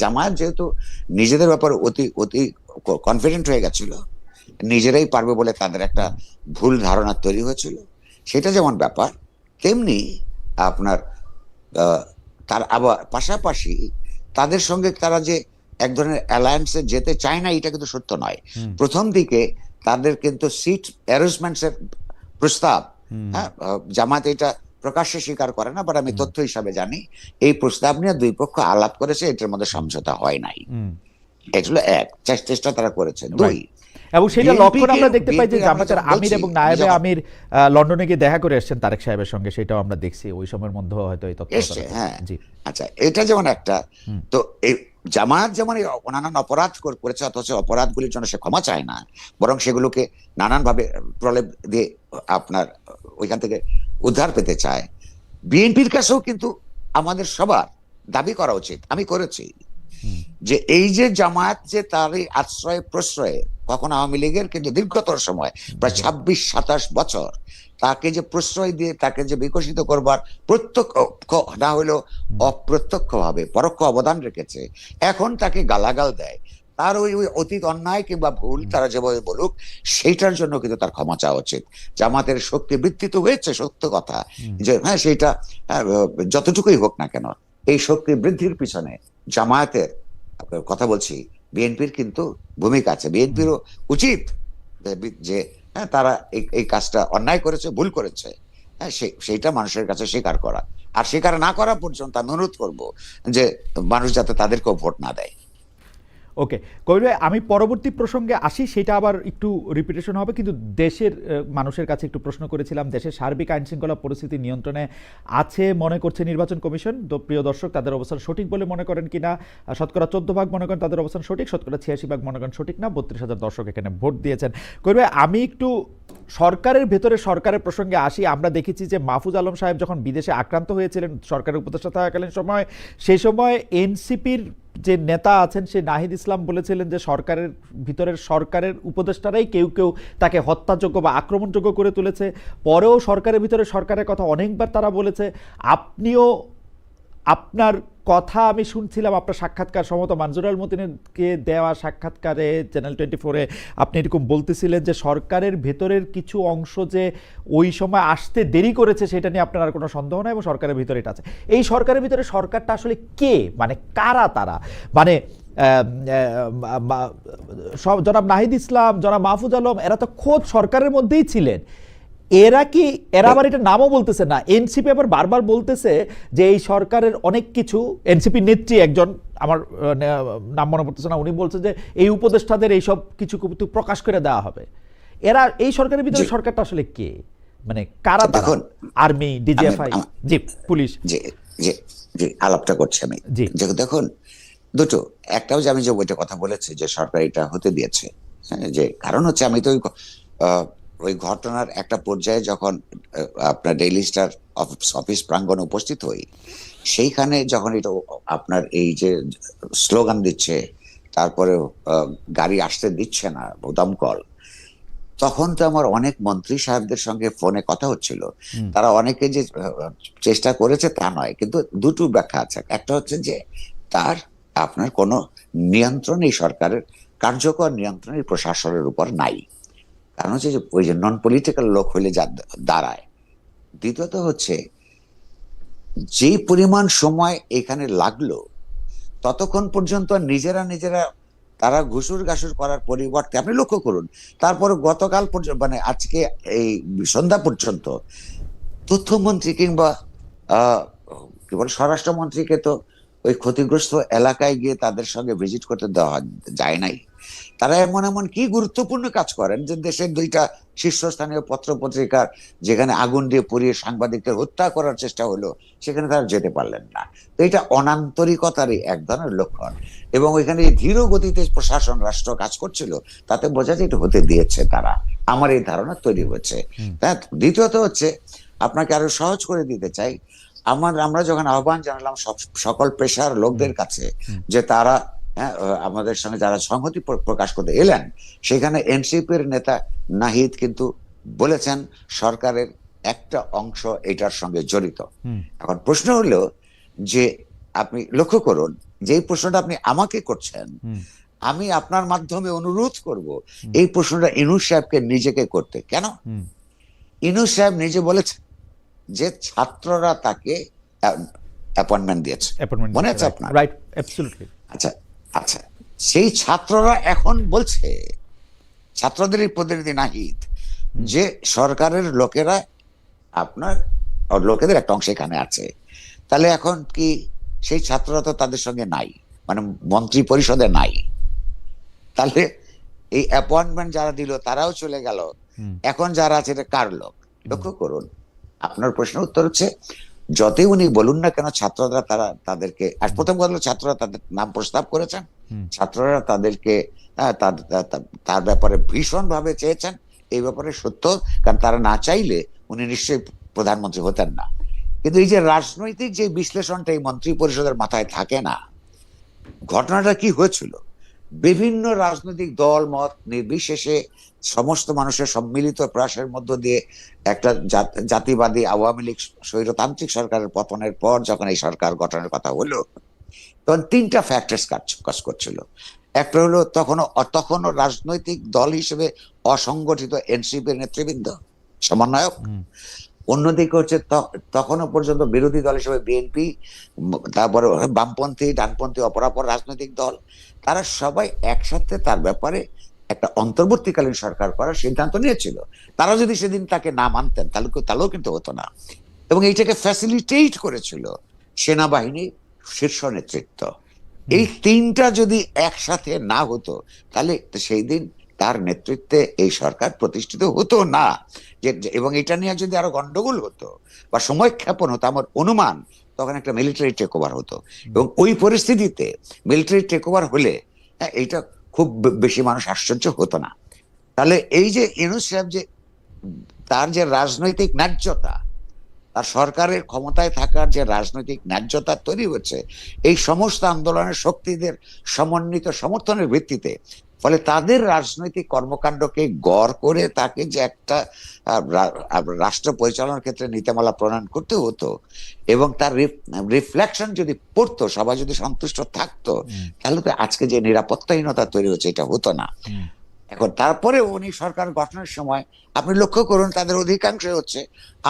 জামায়াত যেহেতু নিজেদের ব্যাপারে অতি কনফিডেন্ট হয়ে গেছিল, নিজেরাই পারবে বলে তাদের একটা ভুল ধারণা তৈরি হয়েছিল, সেটা যেমন ব্যাপার, তেমনি আপনার তার আবার পাশাপাশি তাদের সঙ্গে তারা যে এক ধরনের অ্যালায়েন্সে যেতে চায় না, এটা কিন্তু সত্য নয়। প্রথম দিকে তাদের কিন্তু সিট অ্যারেঞ্জমেন্টস এর প্রস্তাব, হ্যাঁ, জামাত এটা প্রকাশ্যে স্বীকার করে না, বাট আমি তথ্য হিসাবে জানি এই প্রস্তাব নিয়ে দুই পক্ষ আলাপ করেছে, এটার মধ্যে সমঝোতা হয় নাই। এটা হলো এক, চেষ্টা তারা করেছে। দুই, এবং সেটা লক্ষণ আমরা দেখতে পাই যে BNP জামাতের আমরা আমির এবং নায়েবে আমির লন্ডনে গিয়ে দেখা করে এসেছেন তারেক সাহেবের সঙ্গে, সেটাও আমরা দেখছি ওই সময়ের মধ্যে হয়তো এই তথ্য। হ্যাঁ, জি, আচ্ছা, এটা যেমন একটা। তো এই জামাত যেমন এই নানান অপরাধ করেছে, অথচ অপরাধগুলির জন্য সে ক্ষমা চায় না, বরং সেগুলোকে নানান ভাবে প্রলেপ দিয়ে আপনার ওইখান থেকে উদ্ধার পেতে চায়। বিএনপির কাছেও কিন্তু আমাদের সবার দাবি করা উচিত, আমি করেছি, যে এই যে জামায়াত যে তার এই আশ্রয় প্রশ্রয়ে, কখন আওয়ামী লীগের কিন্তু দীর্ঘতর সময় প্রায় 26-27 বছর তাকে যে প্রশ্রয় দিয়ে তাকে যে বিকশিত করবার প্রত্যক্ষ না হলেও অপ্রত্যক্ষ ভাবে পরোক্ষ অবদান রেখেছে, এখন তাকে গালাগাল দেয়, তার ওই ওই অতীত অন্যায় কিংবা ভুল তারা যেভাবে বলুক, সেইটার জন্য কিন্তু তার ক্ষমা চাওয়া উচিত। জামাতের শক্তি বৃদ্ধি তো হয়েছে, সত্য কথা, যে হ্যাঁ সেইটা যতটুকুই হোক না কেন, এই শক্তি বৃদ্ধির পিছনে জামায়াতের কথা বলছি, বিএনপির কিন্তু ভূমিকা আছে। বিএনপিরও উচিত যে হ্যাঁ তারা এই কাজটা অন্যায় করেছে, ভুল করেছে, হ্যাঁ সেইটা মানুষের কাছে স্বীকার করা, আর স্বীকার না করা পর্যন্ত আমি অনুরোধ করবো যে মানুষ যাতে তাদেরকেও ভোট না দেয়। ওকে কবির ভাই, আমি পরবর্তী প্রসঙ্গে আসি, সেটা আবার একটু রিপিটেশন হবে, কিন্তু দেশের মানুষের কাছে একটু প্রশ্ন করেছিলাম। দেশের সার্বিক আইন শৃঙ্খলা পরিস্থিতি নিয়ন্ত্রণে আছে মনে করছে নির্বাচন কমিশন। তো প্রিয় দর্শক, তাদের অবস্থান সঠিক বলে মনে করেন কিনা? শতকরা 14% মনে করেন তাদের অবস্থান সঠিক, শতকরা 86% মনে করেন সঠিক না। 32,000 দর্শক এখানে ভোট দিয়েছেন। কবির ভাই, আমি একটু সরকারের ভেতরে সরকারের প্রসঙ্গে আসি। আমরা দেখেছি যে মাহফুজ আলম সাহেব যখন বিদেশে আক্রান্ত হয়েছিলেন সরকারের উপদেষ্টা থাকাকালীন সময়, সেই সময় এনসিপির যে নেতা আছেন সে নাহিদ ইসলাম বলেছিলেন যে সরকারের ভিতরের সরকারের উপদেষ্টারাই কেউ কেউ তাকে হত্যাযোগ্য বা আক্রমণযোগ্য করে তুলেছে। পরেও সরকারের ভিতরে সরকারের কথা অনেকবার তারা বলেছে। আপনিও আপনার কথা আমি শুনছিলাম, আপনার সাক্ষাৎকার সম্ভবত মানজুর মতিনকে দেওয়া সাক্ষাৎকারে চ্যানেল 24-এ আপনি এরকম বলতেছিলেন যে সরকারের ভেতরের কিছু অংশ যে ওই সময় আসতে দেরি করেছে সেটা নিয়ে আপনার আর কোনো সন্দেহ নাই, এবং সরকারের ভিতরে এটা আছে। এই সরকারের ভিতরে সরকারটা আসলে কে, মানে কারা তারা? মানে জনাব নাহিদ ইসলাম, জনাব মাহফুজ আলম, এরা তো খোদ সরকারের মধ্যেই ছিলেন। এরা আবার এটা নামও বলতেছে না। এনসিপি আবার বারবার বলতেছে যে এই সরকারের অনেক কিছু, এনসিপি নেত্রী একজন, আমার নাম মনে পড়তেছে না, উনি বলছেন যে এই উপদেষ্টাদের এইসব কিছু প্রকাশ করে দেওয়া হবে। এরা এই সরকারের ভিতরে সরকারটা আসলে কে, মানে কারা? দেখুন, আর্মি, ডিজিএফআই, জি পুলিশ, যে আলাপটা করছি আমি, যে দেখুন দুটো, একটাও যে আমি যে ওইটা কথা বলেছি যে সরকার এটা হতে দিয়েছে, যে কারণ হচ্ছে আমি তো ওই ঘটনার একটা পর্যায়ে যখন আপনার ডেইলি স্টার অফিস প্রাঙ্গণে উপস্থিত হই, সেইখানে যখন এটা আপনার এই যে স্লোগান দিচ্ছে, তারপরে গাড়ি আসতে দিচ্ছে না, দমকল, তখন তো আমার অনেক মন্ত্রী সাহেবদের সঙ্গে ফোনে কথা হচ্ছিল। তারা অনেকে যে চেষ্টা করেছে তা নয়, কিন্তু দুটো ব্যাখ্যা আছে। একটা হচ্ছে যে তার আপনার কোনো নিয়ন্ত্রণ এই সরকারের কার্যকর নিয়ন্ত্রণ এই প্রশাসনের উপর নাই, কারণ হচ্ছে যে ওই যে নন পলিটিক্যাল লোক হইলে যা দাঁড়ায়। দ্বিতীয়ত হচ্ছে যে পরিমাণ সময় এখানে লাগলো, ততক্ষণ পর্যন্ত নিজেরা তারা ঘুষুর ঘাসুর করার পরিবর্তে আপনি লক্ষ্য করুন, তারপর গতকাল পর্যন্ত মানে আজকে এই সন্ধ্যা পর্যন্ত তথ্যমন্ত্রী কিংবা কি বলে স্বরাষ্ট্রমন্ত্রীকে তো ওই ক্ষতিগ্রস্ত এলাকায় গিয়ে তাদের সঙ্গে ভিজিট করতে দেওয়া যায় নাই। তারা এমন কি গুরুত্বপূর্ণ কাজ করেন যে দেশের দুইটা শীর্ষস্থানীয় পত্র পত্রিকার যেখানে আগুন দিয়ে পুড়িয়ে সাংবাদিকদের হত্যা করার চেষ্টা হলো, সেখানে তারা যেতে পারলেন না। তো এটা অনান্তরিকতারই এক ধরনের লক্ষণ, এবং ওইখানে ধীর গতিতে প্রশাসন রাষ্ট্র কাজ করছিল, তাতে বোঝা যায় এটা হতে দিয়েছে তারা, আমার এই ধারণা তৈরি হচ্ছে। দ্বিতীয়ত হচ্ছে, আপনাকে আরো সহজ করে দিতে চাই, আমরা যখন আহ্বান জানালাম সকল পেশার লোকদের কাছে যে তারা আমাদের সঙ্গে যারা সংহতি প্রকাশ করতে এলেন, সেখানে এনসিপির নেতা নাহিদ কিন্তু বলেছেন সরকারের একটা অংশ এটার সঙ্গে জড়িত। এখন প্রশ্ন হলো যে আপনি লক্ষ্য করুন যে প্রশ্নটা আপনি আমাকে করছেন, আমি আপনার মাধ্যমে অনুরোধ করব এই প্রশ্নটা ইনুস সাহেবকে নিজেকে করতে। কেন? ইনুস সাহেব নিজে বলেছেন যে ছাত্ররা তাকে অ্যাপয়েন্টমেন্ট দিয়েছে, মনে আছে আপনার? Right, absolutely. আচ্ছা, আচ্ছা, সেই ছাত্ররা এখন বলছে, ছাত্রদেরই প্রতিনিধি নাহিদ, যে সরকারের লোকেরা আপনার লোকেদের একটা অংশ এখানে আছে, তাহলে এখন কি সেই ছাত্ররা তো তাদের সঙ্গে নাই, মানে মন্ত্রী পরিষদে নাই, তাহলে এই অ্যাপয়েন্টমেন্ট যারা দিল তারাও চলে গেল, এখন যারা আছে এটা কার লোক? লক্ষ্য করুন, আপনার প্রশ্নের উত্তর হচ্ছে যতই উনি বলুন না কেন, ছাত্ররা তারা তাদেরকে, আর প্রথম কথা হলো ছাত্ররা তাদের নাম প্রস্তাব করেছেন, ছাত্ররা তাদেরকে তার ব্যাপারে ভীষণ ভাবে চেয়েছেন, এই ব্যাপারে সত্য, কারণ তারা না চাইলে উনি নিশ্চয়ই প্রধানমন্ত্রী হতেন না। কিন্তু এই যে রাজনৈতিক যে বিশ্লেষণটা এই মন্ত্রী পরিষদের মাথায় থাকে না, ঘটনাটা কি হয়েছিল, বিভিন্ন রাজনৈতিক দল মত নির্বিশেষে সমস্ত মানুষের সম্মিলিত প্রয়াসের মধ্য দিয়ে একটা জাতিবাদী আওয়ামী লীগ স্বৈরতান্ত্রিক সরকারের পতনের পর যখন এই সরকার গঠনের কথা হলো, তখন তিনটা ফ্যাক্টরস কাজ করছিল। একটা হলো তখনও রাজনৈতিক দল হিসেবে অসংগঠিত এনসিপির নেতৃবৃন্দ, সমন্বয়ক। অন্যদিকে হচ্ছে তখনও পর্যন্ত বিরোধী দল হিসেবে বিএনপি, তারপরে বামপন্থী, ডানপন্থী, অপরাপর রাজনৈতিক দল, তারা সবাই একসাথে তার ব্যাপারে একটা অন্তর্বর্তীকালীন সরকার করার সিদ্ধান্ত নিয়েছিল। তারা যদি সেদিন তাকে না মানতেন তাহলেও কিন্তু হতো না, এবং এইটাকে ফ্যাসিলিটেট করেছিল সেনাবাহিনী শীর্ষ নেতৃত্ব। এই তিনটা যদি একসাথে না হতো তাহলে সেই দিন তার নেতৃত্বে এই সরকার প্রতিষ্ঠিত হতো না। এবং এটা নিয়ে যদি আরো গন্ডগোল হতো বা সময়ক্ষেপণ হতো, আমার অনুমান তখন একটা মিলিটারি টেক ওভার হতো, এবং ওই পরিস্থিতিতে মিলিটারি টেক ওভার হলে এইটা খুব বেশি মানুষ আশ্চর্য হতো না। তাহলে এই যে ইউনূস সাহেব, যে তার যে রাজনৈতিক ন্যায্যতা, তার সরকারের ক্ষমতায় থাকার যে রাজনৈতিক ন্যায্যতা তৈরি হচ্ছে এই সমস্ত আন্দোলনের শক্তিদের সমন্বিত সমর্থনের ভিত্তিতে, ফলে তাদের রাজনৈতিক কর্মকাণ্ডকে গড় করে তাকে যে একটা রাষ্ট্র পরিচালনার ক্ষেত্রে নীতিমালা প্রণয়ন করতে হতো, এবং তার রিফ্লেকশন যদি পড়তো, সবাই যদি সন্তুষ্ট থাকতো, তাহলে তো আজকে যে নিরাপত্তাহীনতা তৈরি হচ্ছে এটা হতো না। এখন তারপরে উনি সরকার গঠনের সময় আপনি লক্ষ্য করুন, তাদের অধিকাংশ হচ্ছে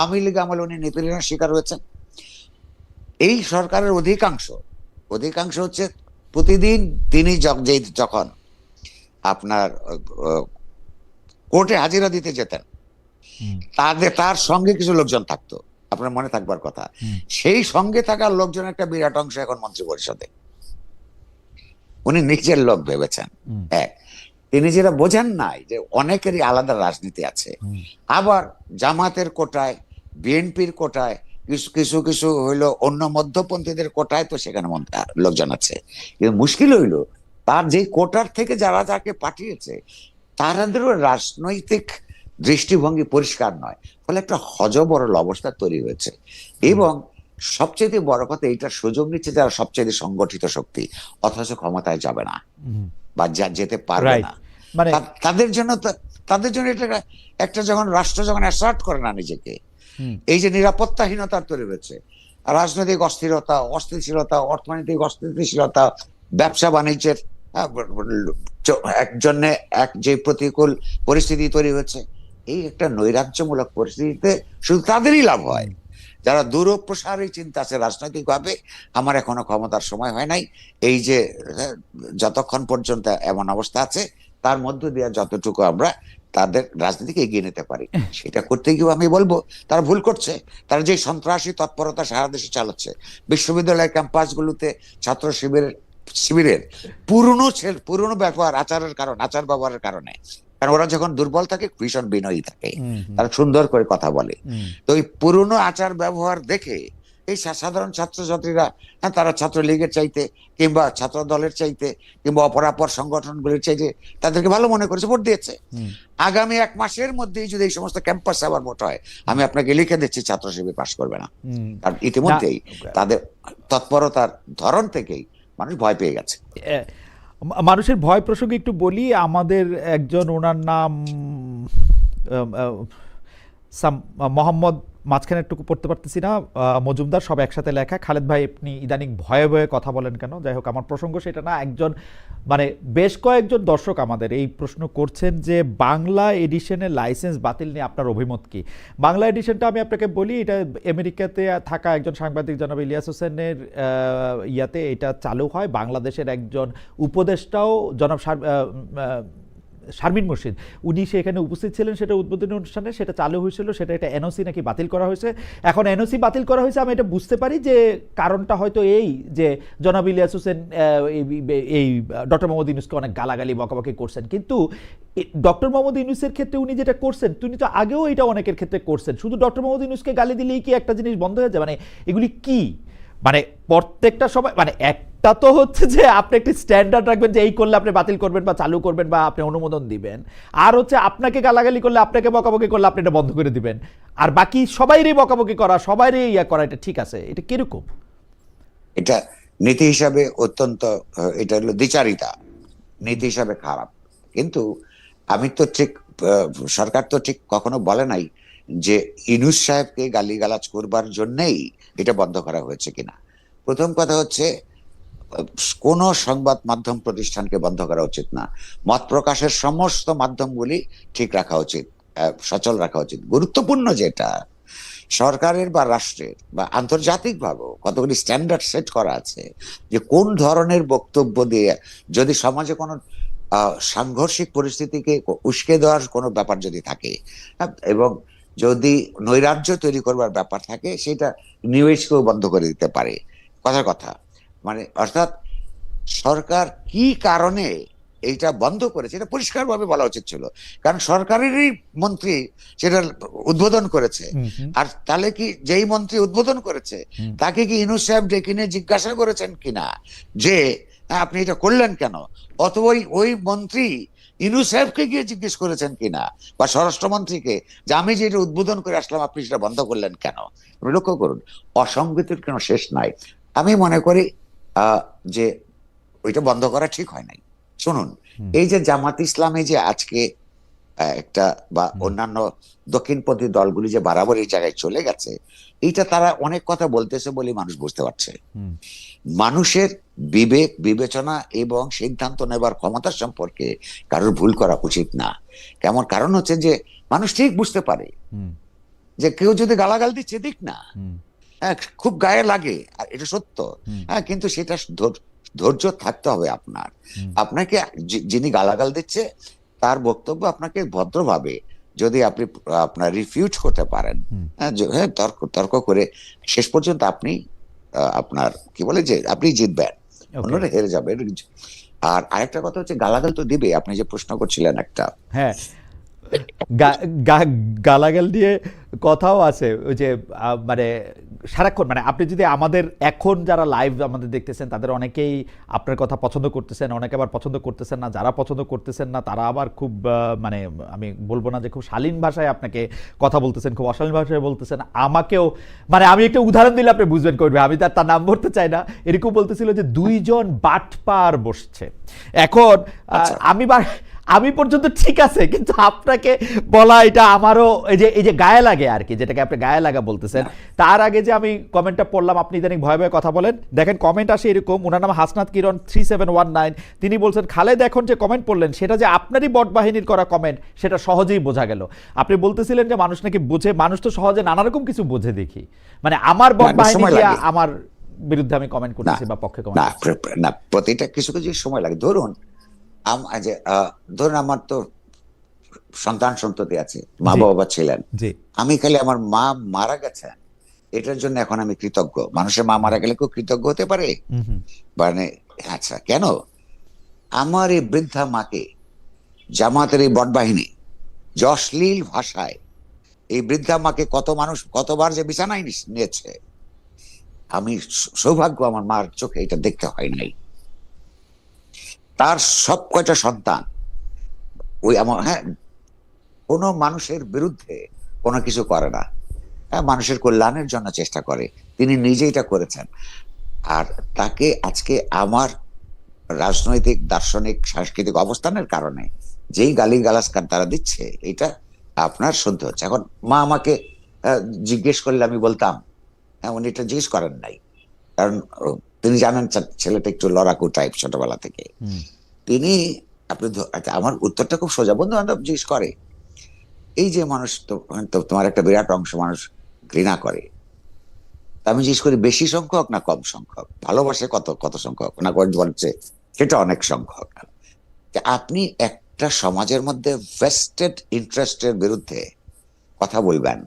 আওয়ামী লীগ আমলে উনি নিপীড়নের শিকার হয়েছেন। এই সরকারের অধিকাংশ হচ্ছে প্রতিদিন তিনি যখন আপনার কোর্টে হাজিরা দিতে যেতেন, তার সঙ্গে কিছু লোকজন থাকতো, আপনার মনে থাকবার কথা, সেই সঙ্গে থাকার লোকজন একটা বিরাট অংশ এখন মন্ত্রী পরিষদে। উনি নিজের লোক ভেবেছেন। এক, তিনি যেটা বোঝেন নাই যে অনেকেরই আলাদা রাজনীতি আছে, আবার জামাতের কোটায়, বিএনপির কোটায়, কিছু হইলো অন্য মধ্যপন্থীদের কোটায়, তো সেখানে লোকজন আছে। কিন্তু মুশকিল হইলো তার যে কোটার থেকে যারা যাকে পাঠিয়েছে তাদেরও রাজনৈতিক দৃষ্টিভঙ্গি পরিষ্কার নয়, ফলে একটা হযবরল অবস্থা তৈরি হয়েছে। এবং সবচেয়ে বড় কথা, এইটার সুযোগ নিচ্ছে যারা সবচেয়ে সংগঠিত শক্তি, অথচ ক্ষমতায় যাবে না বা যেতে পারবে না। মানে তাদের জন্য এটা একটা, যখন রাষ্ট্র যখন অ্যাসার্ট করে না নিজেকে, এই যে নিরাপত্তাহীনতা তৈরি হয়েছে, রাজনৈতিক অস্থিরতা, অর্থনৈতিক অস্থিতিশীলতা, ব্যবসা বাণিজ্যের একজনে যে প্রতিকূল পরিস্থিতি তৈরি হয়েছে, এই একটা নৈরাজ্যমূলক পরিস্থিতিতে শুধু তাদেরই লাভ হয় যারা দূরপ্রসারী চিন্তা আছে রাজনৈতিক ভাবে। আমার এখনো ক্ষমতার সময় হয় নাই, এই যে যতক্ষণ পর্যন্ত এমন অবস্থা আছে তার মধ্য দিয়ে যতটুকু আমরা তাদের রাজনীতিকে এগিয়ে নিতে পারি, সেটা করতে গিয়ে আমি বলবো তারা ভুল করছে। তারা যে সন্ত্রাসী তৎপরতা সারা দেশে চালাচ্ছে, বিশ্ববিদ্যালয় ক্যাম্পাসগুলোতে ছাত্র শিবিরের পুরনো আচার ব্যবহারের কারণে, কারণ ওরা যখন দুর্বল থাকে ভীষণ বিনয়ী থাকে, তারা সুন্দর করে কথা বলে, তো ওই পুরনো আচার ব্যবহার দেখে এই সাধারণ ছাত্রছাত্রীরা, তারা ছাত্রলীগের চাইতে কিংবা ছাত্র দলের চাইতে কিংবা অপরাপর সংগঠনগুলির চাইতে তাদেরকে ভালো মনে করেছে, ভোট দিয়েছে। আগামী 1 মাসের মধ্যেই যদি এই সমস্ত ক্যাম্পাস আবার ভোট হয়, আমি আপনাকে লিখে দিচ্ছি ছাত্র শিবির পাশ করবে না, কারণ ইতিমধ্যেই তাদের তৎপরতার ধরন থেকেই মানুষ ভয় পেয়ে গেছে। মানুষের ভয় প্রসঙ্গে একটু বলি, আমাদের একজন, ওনার নাম মোহাম্মদ মাঝখানে একটু পড়তে পারতেছি না, মজুমদার সব একসাথে লেখা। খালেদ ভাই আপনি ইদানিং ভয়ে ভয়ে কথা বলেন কেন? যাই হোক, আমার প্রসঙ্গ সেটা না। একজন মানে বেশ কয়েকজন দর্শক আমাদের এই প্রশ্ন করছেন যে বাংলা এডিশনের লাইসেন্স বাতিল নিয়ে আপনার অভিমত কি? বাংলা এডিশনটা আমি আপনাকে বলি, এটা আমেরিকাতে থাকা একজন সাংবাদিক জনাব ইলিয়াস হোসেনের ইয়াতে এটা চালু হয়। বাংলাদেশের একজন উপদেষ্টাও জনাব শারমিন মুর্শিদ, উনি সেখানে উপস্থিত ছিলেন সেটা উদ্বোধনী অনুষ্ঠানে, সেটা চালু হয়েছিল। সেটা এটা এনওসি নাকি বাতিল করা হয়েছে। এখন এনওসি বাতিল করা হয়েছে, আমি এটা বুঝতে পারি যে কারণটা হয়তো এই যে জনাব ইলিয়াস হোসেন এই ডক্টর মোহাম্মদ ইউনূসকে অনেক গালাগালি বকাবকি করছেন, কিন্তু ডক্টর মোহাম্মদ ইউনূসের ক্ষেত্রে উনি যেটা করছেন, তিনি তো আগেও এটা অনেকের ক্ষেত্রে করছেন। শুধু ডক্টর মোহাম্মদ ইউনূসকে গালি দিলেই কি একটা জিনিস বন্ধ হয়ে যায়? মানে এগুলি কি, মানে প্রত্যেকটা সময় মানে একটা তো হচ্ছে যে আপনি একটি স্ট্যান্ডার্ড রাখবেন যে এই করলে আপনি বাতিল করবেন বা চালু করবেন বা আপনি অনুমোদন দিবেন, আর হচ্ছে আপনাকে গালাগালি করলে, আপনাকে বকাবকি করলে আপনি এটা বন্ধ করে দিবেন, আর বাকি সবাইরই বকাবকি করা, সবাইরই ইয়া করা, এটা ঠিক আছে? এটা কিরকম? এটা নীতি হিসাবে অত্যন্ত, এটা হলো দ্বিচারিতা, নীতি হিসাবে খারাপ। কিন্তু আমি তো ঠিক, সরকার তো ঠিক কখনো বলে নাই যে ইউনূস সাহেবকে গালিগালাজ করবার জন্যই এটা বন্ধ করা হয়েছে কিনা। প্রথম কথা হচ্ছে কোন সংবাদ মাধ্যম প্রতিষ্ঠানকে বন্ধ করা উচিত না। মত প্রকাশের সমস্ত মাধ্যমগুলি ঠিক রাখা উচিত, সচল রাখা উচিত। গুরুত্বপূর্ণ যেটা সরকারের বা রাষ্ট্রের বা আন্তর্জাতিক ভাবে কতগুলি স্ট্যান্ডার্ড সেট করা আছে যে কোন ধরনের বক্তব্য দিয়ে যদি সমাজে কোনো সাংঘর্ষিক পরিস্থিতিকে উস্কে দেওয়ার কোনো ব্যাপার যদি থাকে, এবং যদি নৈরাজ্য তৈরি করবার ব্যাপার থাকে, সেটা নিউজকেও বন্ধ করে দিতে পারে। কথার কথা, মানে অর্থাৎ সরকার কি কারণে এইটা বন্ধ করেছে এটা পরিষ্কারভাবে বলা উচিত ছিল, কারণ সরকারেরই মন্ত্রী সেটা উদ্বোধন করেছে। আর তাহলে কি যেই মন্ত্রী উদ্বোধন করেছে তাকে কি ইউনূস সাহেব ডেকে নিয়ে জিজ্ঞাসা করেছেন কিনা যে আপনি এটা করলেন কেন? অথবা ওই মন্ত্রী ইউনূস সাহেবকে গিয়ে জিজ্ঞেস করেছেন কিনা, বা স্বরাষ্ট্রমন্ত্রীকে যে আমি যে এটা উদ্বোধন করে আসলাম আপনি সেটা বন্ধ করলেন কেন? লক্ষ্য করুন, অসঙ্গতির কোনো শেষ নাই। আমি মনে করি যে ওইটা বন্ধ করা ঠিক হয় নাই। শুনুন, এই যে জামাত ইসলামে যে আজকে একটা বা অন্যান্য দক্ষিণপন্থী দলগুলি যে বাড়াবাড়ি জায়গায় চলে গেছে, এইটা তারা অনেক কথা বলতেছে বলে মানুষ বুঝতে পারছে। মানুষের বিবেক বিবেচনা এবং সিদ্ধান্ত নেবার ক্ষমতা সম্পর্কে কারোর ভুল করা উচিত না। কেমন কারণ হচ্ছে যে মানুষ ঠিক বুঝতে পারে যে কেউ যদি গালাগাল দিচ্ছে দিক না, হ্যাঁ খুব গায়ে লাগে, আর এটা সত্য। হ্যাঁ, কিন্তু সেটা ধৈর্য থাকতে হবে আপনার। আপনাকে যিনি গালাগাল দিচ্ছে তার বক্তব্য আপনাকে ভদ্রভাবে যদি আপনি আপনার রিফিউট করতে পারেন, হ্যাঁ তর্ক করে শেষ পর্যন্ত আপনি আপনার কি বলে যে আপনি জিতবেন, অন্যরা হেরে যাবে। আর আরেকটা কথা হচ্ছে গালাগাল তো দিবে, আপনি যে প্রশ্ন করছিলেন একটা, হ্যাঁ গালাগাল দিয়ে কথাও আছে ওই যে মানে সারাক্ষণ, মানে আপনি যদি আমাদের এখন যারা লাইভ আমাদের দেখতেছেন তাদের অনেকেই আপনার কথা পছন্দ করতেছেন, অনেকে আবার পছন্দ করতেছেন না। যারা পছন্দ করতেছেন না তারা আবার খুব মানে আমি বলবো না যে খুব শালীন ভাষায় আপনাকে কথা বলতেছেন, খুব অশালীন ভাষায় বলতেছেন। আমাকেও মানে আমি একটা উদাহরণ দিলে আপনি বুঝবেন করবে, আমি তার নাম বলতে চাই না। এরকম বলতেছিল যে দুইজন বাটপার বসছে। এখন আমি পর্যন্ত ঠিক আছে, কিন্তু আপনাকে বলা এটা আমারও এই যে গায়ে লাগে আর কি, যেটাকে আপনি গায়ে লাগা বলতেছেন। তার আগে যে আমি কমেন্টটা পড়লাম, আপনি ইদানিং ভয়ে ভয়ে কথা বলেন, দেখেন কমেন্ট আসে এরকম। ওনার নাম হাসনাত কিরণ 3719, তিনি বলছেন খালেদ এখন যে কমেন্ট পড়লেন সেটা যে আপনারই বট বাহিনীর করা কমেন্ট সেটা সহজেই বোঝা গেল। আপনি বলতেছিলেন যে মানুষ নাকি বোঝে, মানুষ তো সহজে নানা রকম কিছু বোঝে দেখি, মানে আমার বট বাহিনী দিয়ে আমার বিরুদ্ধে আমি কমেন্ট করতেছি বা পক্ষে কমেন্ট না, প্রতিটা কিছু কিছু সময় লাগে। ধরুন আমার তো সন্তান সন্ততি আছে, মা বাবা ছিলেন, আমি খালি আমার মা মারা গেছেন এটার জন্য এখন আমি কৃতজ্ঞ। মানুষের মা মারা গেলে কেউ কৃতজ্ঞ হতে পারে? মানে আচ্ছা, কেন আমার এই বৃদ্ধা মাকে জামাতের এই বটবাহিনী যে অশ্লীল ভাষায় এই বৃদ্ধা মাকে কত মানুষ কতবার যে বিছানায় নিয়েছে, আমি সৌভাগ্য আমার মার চোখে এটা দেখতে হয় নাই। তার সব কয়টা সন্তান ওই আমার, হ্যাঁ, কোনো মানুষের বিরুদ্ধে কোনো কিছু করে না, মানুষের কল্যাণের জন্য চেষ্টা করে, তিনি নিজে এটা করেছেন। আর তাকে আজকে আমার রাজনৈতিক দার্শনিক সাংস্কৃতিক অবস্থানের কারণে যেই গালিগালাজ তারা দিচ্ছে, এটা আপনার শুনতে হচ্ছে। এখন মা আমাকে জিজ্ঞেস করলে আমি বলতাম। হ্যাঁ, উনি এটা জিজ্ঞেস করেন নাই, কারণ তিনি জানেন ছেলেটা একটু লড়াকু টাইপ ছোটবেলা থেকে। তিনি আচ্ছা, আমার উত্তরটা খুব সোজা। বন্ধু বান্ধব জিজ্ঞেস করে, এই যে মানুষ তোমার একটা বিরাট অংশ মানুষ ঘৃণা করে, তা আমি জিজ্ঞেস করি বেশি সংখ্যক না কম সংখ্যক, ভালোবাসে কত কত সংখ্যক না, বলছে সেটা অনেক সংখ্যক। আপনি একটা সমাজের মধ্যে ভেস্টেড ইন্টারেস্টের বিরুদ্ধে কথা বলবেন,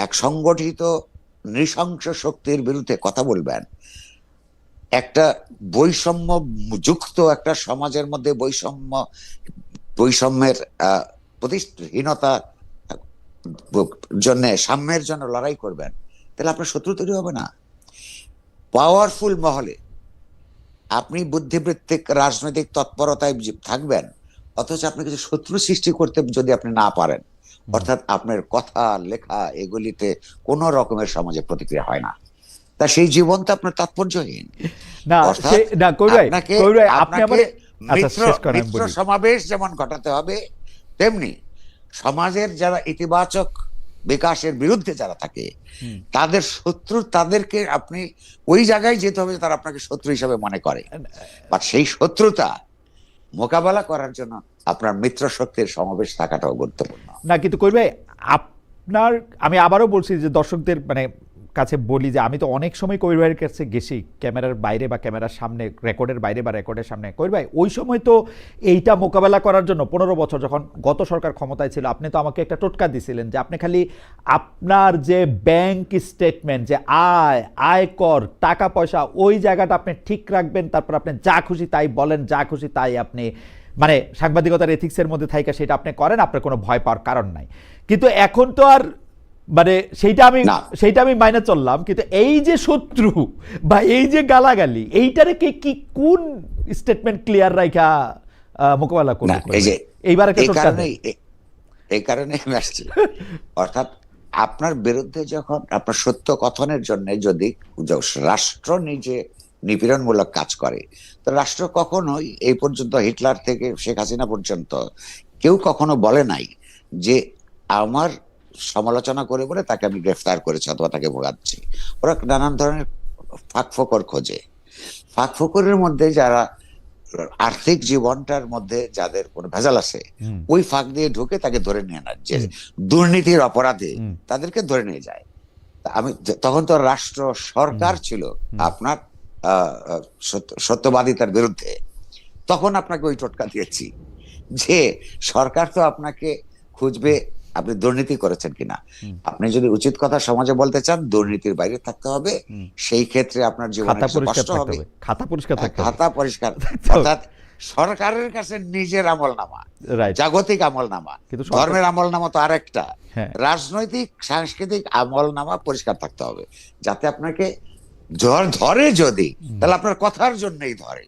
এক সংগঠিত নৃশংস শক্তির বিরুদ্ধে কথা বলবেন, একটা বৈষম্য যুক্ত একটা সমাজের মধ্যে বৈষম্যের প্রতিষ্ঠাহীনতা জন্য, সাম্যের জন্য লড়াই করবেন, তাহলে আপনার শত্রু তৈরি হবে না। পাওয়ারফুল মহলে আপনি বুদ্ধিবৃত্তিক রাজনৈতিক তৎপরতায় থাকবেন, অথচ আপনি কিছু শত্রু সৃষ্টি করতে যদি আপনি না পারেন, অর্থাৎ আপনার কথা লেখা এগুলিতে কোনো রকমের সমাজে প্রতিক্রিয়া হয় না, তা সেই জীবন তো আপনার তাৎপর্যহীন। না অর্থাৎ না কবির ভাই, আপনাকে কবির ভাই আপনি আপনাকে আমাদের আচ্ছা শেষ করেন আমি মিত্র বলি। সমাবেশ যেমন ঘটাতে হবে, তেমনি সমাজের যারা ইতিবাচক বিকাশের বিরুদ্ধে যারা থাকে তাদের শত্রু, তাদেরকে আপনি ওই জায়গায় যেতে হবে তারা আপনাকে শত্রু হিসেবে মনে করে, বা সেই শত্রুতা মোকাবেলা করার জন্য আপনার মিত্র শক্তির সমাবেশ থাকাটাও গুরুত্বপূর্ণ। না কিন্তু কবির ভাই, আপনার আমি আবারও বলছি যে দর্শকদের মানে কাছে বলি যে আমি তো অনেক সময় কবির ভাইয়ের কাছে গেছি ক্যামেরার বাইরে বা ক্যামেরার সামনে, রেকর্ডের বাইরে বা রেকর্ডের সামনে। কবির ভাই ওই সময় তো এইটা মোকাবেলা করার জন্য 15 বছর যখন গত সরকার ক্ষমতায় ছিল, আপনি তো আমাকে একটা টোটকা দিছিলেন যে আপনি খালি আপনার যে ব্যাংক স্টেটমেন্ট, যে আয়কর টাকা পয়সা, ওই জায়গাটা আপনি ঠিক রাখবেন, তারপর আপনি যা খুশি তাই বলেন, যা খুশি তাই আপনি মানে সাংবাদিকতার এথিক্সের মধ্যে থাইকা সেটা আপনি করেন, আপনার কোনো ভয় পাওয়ার কারণ নাই। কিন্তু এখন তো আর মানে সেইটা আমি মাইনে চললাম, কিন্তু এই যে শত্রু বা এই যে গালাগালি, এইটারে কি কোন স্টেটমেন্ট ক্লিয়ার রাখা মোকাবেলা করবে? এইবার একটা টোটকা দেন। এই কারণে আমি আসছি। অর্থাৎ আপনার বিরুদ্ধে যখন আপনার সত্য কথনের জন্য যদি রাষ্ট্র নিজে নিপীড়নমূলক কাজ করে, তো রাষ্ট্র কখনোই এই পর্যন্ত হিটলার থেকে শেখ হাসিনা পর্যন্ত কেউ কখনো বলে নাই যে আমার সমালোচনা করে বলে তাকে আমি গ্রেফতার করেছি অথবা তাকে ভোগাচ্ছি। ওরা নানান ধরনের ফাঁকফোকর খোঁজে। ফাঁকফোকরের মধ্যে যারা আর্থিক জীবনটার মধ্যে যাদের কোনো ভেজাল আছে, ওই ফাঁক দিয়ে ঢুকে তাকে ধরে নিয়ে নেয়, যে দুর্নীতির অপরাধে তাদেরকে ধরে নিয়ে যায়। আমি তখন তো রাষ্ট্র সরকার ছিল আপনার সত্যবাদিতার বিরুদ্ধে, তখন আপনাকে ওই টোটকা দিয়েছি যে সরকার তো আপনাকে খুঁজবে আপনি দুর্নীতি করেছেন কিনা। আপনি যদি উচিত কথা সমাজে বলতে চান, দুর্নীতির বাইরে থাকতে হবে, সেই ক্ষেত্রে আপনার জীবনে কষ্ট হবে, খাতা পরিষ্কার। অর্থাৎ সরকারের কাছে নিজের আমলনামা, জাগতিক আমলনামা, ধর্মের আমলনামা তো আরেকটা, রাজনৈতিক সাংস্কৃতিক আমলনামা পরিষ্কার থাকতে হবে, যাতে আপনাকে ধরে যদি, তাহলে আপনার কথার জন্যই ধরে,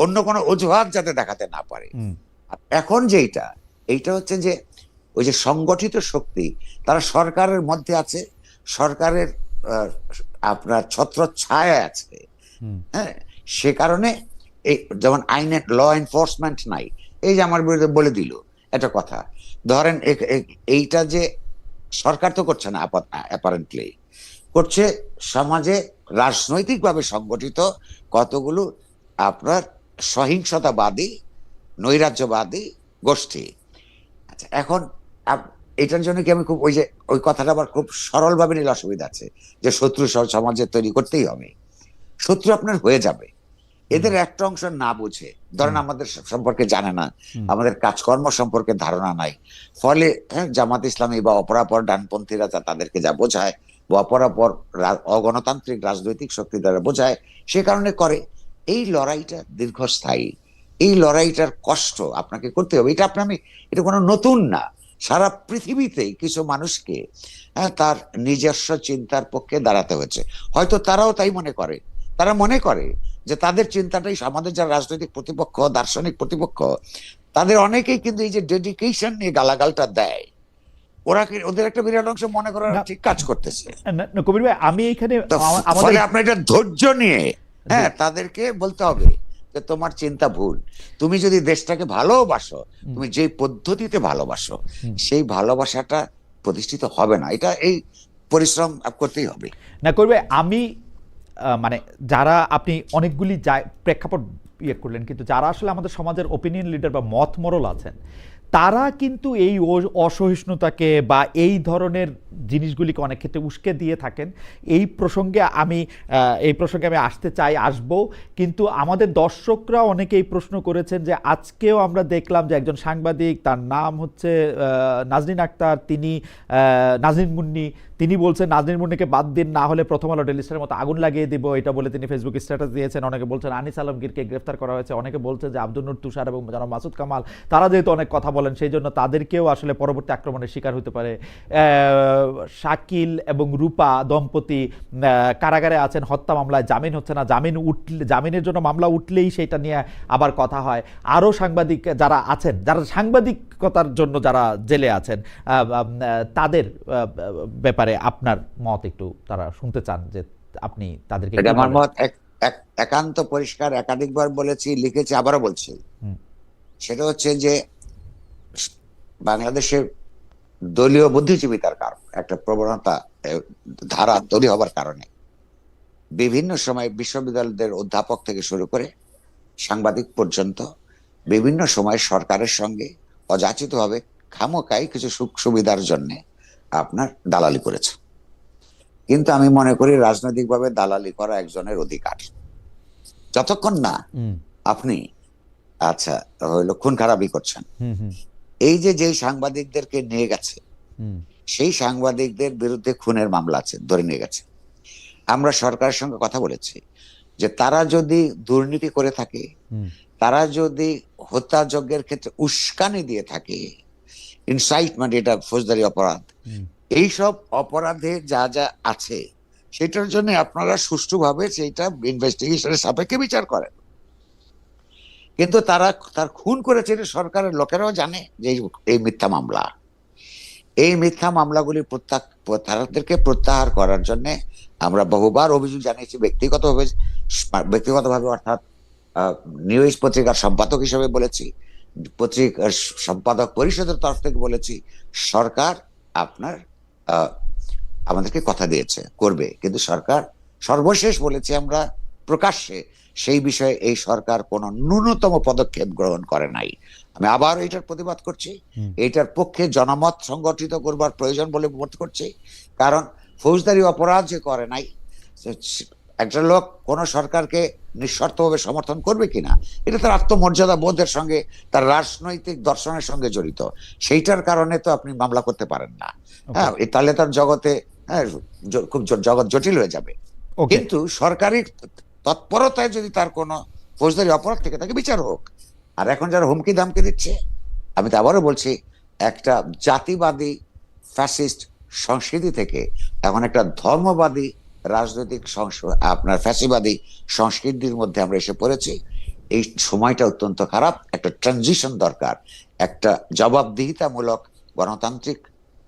অন্য কোনো অজুহাত যাতে দেখাতে না পারে। এখন এইটা হচ্ছে যে ওই যে সংগঠিত শক্তি, তারা সরকারের মধ্যে আছে, সরকারের আপনার ছত্র ছায়া আছে। হ্যাঁ, সে কারণে এই যেমন আইনের ল এনফোর্সমেন্ট নাই, এই যে আমার বিরুদ্ধে বলে দিল একটা কথা, ধরেন এইটা যে সরকার তো করছে না, অ্যাপারেন্টলি করছে সমাজে রাজনৈতিকভাবে সংগঠিত কতগুলো আপনার সহিংসতাবাদী নৈরাজ্যবাদী গোষ্ঠী। আচ্ছা, এখন এটার জন্য কি আমি খুব ওই কথাটা আবার খুব সরলভাবে নিলে অসুবিধা আছে, যে শত্রু সমাজে তৈরি করতেই হবে। শত্রু আপনার হয়ে যাবে, এদের একটা অংশ না বুঝে, ধরেন আমাদের সম্পর্কে জানে না, আমাদের কাজকর্ম সম্পর্কে ধারণা নাই, ফলে জামাত ইসলামী বা অপরাপর ডানপন্থীরা তাদেরকে যা বোঝায়, বা অপরাপর অগণতান্ত্রিক রাজনৈতিক শক্তি দ্বারা বোঝায়, সে কারণে করে। এই লড়াইটা দীর্ঘস্থায়ী, এই লড়াইটার কষ্ট আপনাকে করতে হবে। এটা কোনো নতুন না, সারা পৃথিবীতেই কিছু মানুষকে তার নিজস্ব চিন্তার পক্ষে দাঁড়াতে হয়েছে। হয়তো তারাও তাই মনে করে, তারা মনে করে যে তাদের চিন্তাটাই আমাদের যারা রাজনৈতিক প্রতিপক্ষ, দার্শনিক প্রতিপক্ষ, তাদের অনেকেই কিন্তু এই যে ডেডিকেশন নিয়ে গালাগালটা দেয়, ওদের একটা বিরাট অংশ মনে করার ঠিক কাজ করতেছে। কবির ভাই, আমি এখানে আপনার এটা ধৈর্য নিয়ে তাদেরকে বলতে হবে যে তোমার চিন্তা ভুল, তুমি যদি দেশটাকে ভালোবাসো, তুমি যে পদ্ধতিতে ভালোবাসো, সেই ভালোবাসাটা প্রতিষ্ঠিত হবে না। এটা এই পরিশ্রম করতেই হবে। না করবে আমি মানে যারা আপনি অনেকগুলি প্রেক্ষাপট করলেন, কিন্তু যারা আসলে আমাদের সমাজের ওপিনিয়ন লিডার বা মত মোরল আছেন, তারা কিন্তু এই অসহিষ্ণুতাকে বা এই ধরনের জিনিসগুলিকে অনেক ক্ষেত্রে উস্কে দিয়ে থাকেন। এই প্রসঙ্গে আমি আসতে চাই, আসবো, কিন্তু আমাদের দর্শকরা অনেকে এই প্রশ্ন করেছেন যে আজকেও আমরা দেখলাম যে একজন সাংবাদিক, তার নাম হচ্ছে নাজনীন আক্তার, তিনি নাজনীন মুন্নি, তিনি বলছেন নাজনীন মুন্নিকে বাদ দিন, না হলে প্রথম আলো ডেইলি স্টারের মতো আগুন লাগিয়ে দিব, এটা বলে তিনি ফেসবুক স্ট্যাটাস দিয়েছেন। অনেকে বলছেন আনিস আলমগীরকে গ্রেফতার করা হয়েছে, অনেকে বলছেন যে আব্দুল নূর তুষার এবং জনাব মাসুদ কামাল তারা যেহেতু অনেক কথা বলেন সেই জন্য তাদেরকেও আসলে পরবর্তী আক্রমণের শিকার হতে পারে। শাকিল এবং রূপা দম্পতি কারাগারে আছেন, হত্যা মামলায় জামিন হচ্ছে না, জামিনের জন্য মামলা উঠলেই সেটা নিয়ে আবার কথা হয়। আরও সাংবাদিক যারা আছেন, যারা সাংবাদিকতার জন্য যারা জেলে আছেন, তাদের ব্যাপারে আপনার মত একটু তারা শুনতে চান, যে আপনি তাদেরকে। আমার মত একান্ত পরিষ্কার, একাধিকবার বলেছি, লিখেছি, আবারও বলছি। সেটা হচ্ছে যে বাংলাদেশের দলীয় বুদ্ধিজীবিতার কারণ একটা প্রবণতা ধারা তৈরি হবার কারণে বিভিন্ন সময় বিশ্ববিদ্যালয়দের অধ্যাপক থেকে শুরু করে সাংবাদিক পর্যন্ত বিভিন্ন সময় সরকারের সঙ্গে অযাচিতভাবে খামোকাই কিছু সুখ সুবিধার জন্য আপনার দালালি করেছে। কিন্তু আমি মনে করি রাজনৈতিকভাবে দালালি করা একজনের অধিকার, যতক্ষণ না আপনি হইলো খুন খারাপি করছেন। এই যে সাংবাদিকদেরকে নিয়ে গেছে, সেই সাংবাদিকদের বিরুদ্ধে খুনের মামলা আছে, ধরে নিয়ে গেছে। আমরা সরকারের সঙ্গে কথা বলেছি যে তারা যদি দুর্নীতি করে থাকে, তারা যদি হত্যাযজ্ঞের ক্ষেত্রে উস্কানি দিয়ে থাকে, ইনসাইটমেন্ট, এটা ফৌজদারি অপরাধ, এইসব অপরাধে যা যা আছে সেটার জন্য আপনারা সুষ্ঠুভাবে সেইটা ইনভেস্টিগেশনের সাপেক্ষে বিচার করেন। কিন্তু তার খুন করেছে সরকারের লোকেরাও জানে যে এই মিথ্যা মামলা, এই মিথ্যা মামলাগুলি তাদেরকে প্রত্যাহার করার জন্য আমরা বহুবার অভিযোগ জানিয়েছি। ব্যক্তিগতভাবে অর্থাৎ নিউজ পত্রিকার সম্পাদক হিসেবে বলেছি, পত্রিকার সম্পাদক পরিষদের তরফ থেকে বলেছি, সরকার আপনার আমাদেরকে কথা দিয়েছে করবে, কিন্তু সরকার সর্বশেষ বলেছে আমরা প্রকাশ্যে সেই বিষয়ে এই সরকার কোনো ন্যূনতম পদক্ষেপ গ্রহণ করে নাই। আমি আবার এটার প্রতিবাদ করছি, এটার পক্ষে জনমত সংগঠিত করবার প্রয়োজন বলে বোধ করছি। কারণ ফৌজদারি অপরাধ যে করে নাই, একটা লোক কোন সরকারকে নিঃশর্তভাবে সমর্থন করবে কিনা, এটা তার আত্মমর্যাদা বোধের সঙ্গে, তার রাজনৈতিক দর্শনের সঙ্গে জড়িত। সেইটার কারণে তো আপনি মামলা করতে পারেন না। হ্যাঁ, তাহলে তার জগতে খুব জগৎ জটিল হয়ে যাবে। কিন্তু সরকারি তৎপরতায় যদি তার কোনো ফৌজদারি অপরাধ থেকে তাকে বিচার হোক। আর এখন যারা হুমকি ধামকি দিচ্ছে, আমি তো আবারও বলছি, একটা জাতিবাদী ফ্যাসিস্ট সংস্কৃতি থেকে এখন একটা ধর্মবাদী রাজনৈতিক আপনার ফ্যাসিবাদী সংস্কৃতির মধ্যে আমরা এসে পড়েছি। এই সময়টা অত্যন্ত খারাপ, একটা ট্রানজিশন দরকার, একটা জবাবদিহিতামূলক গণতান্ত্রিক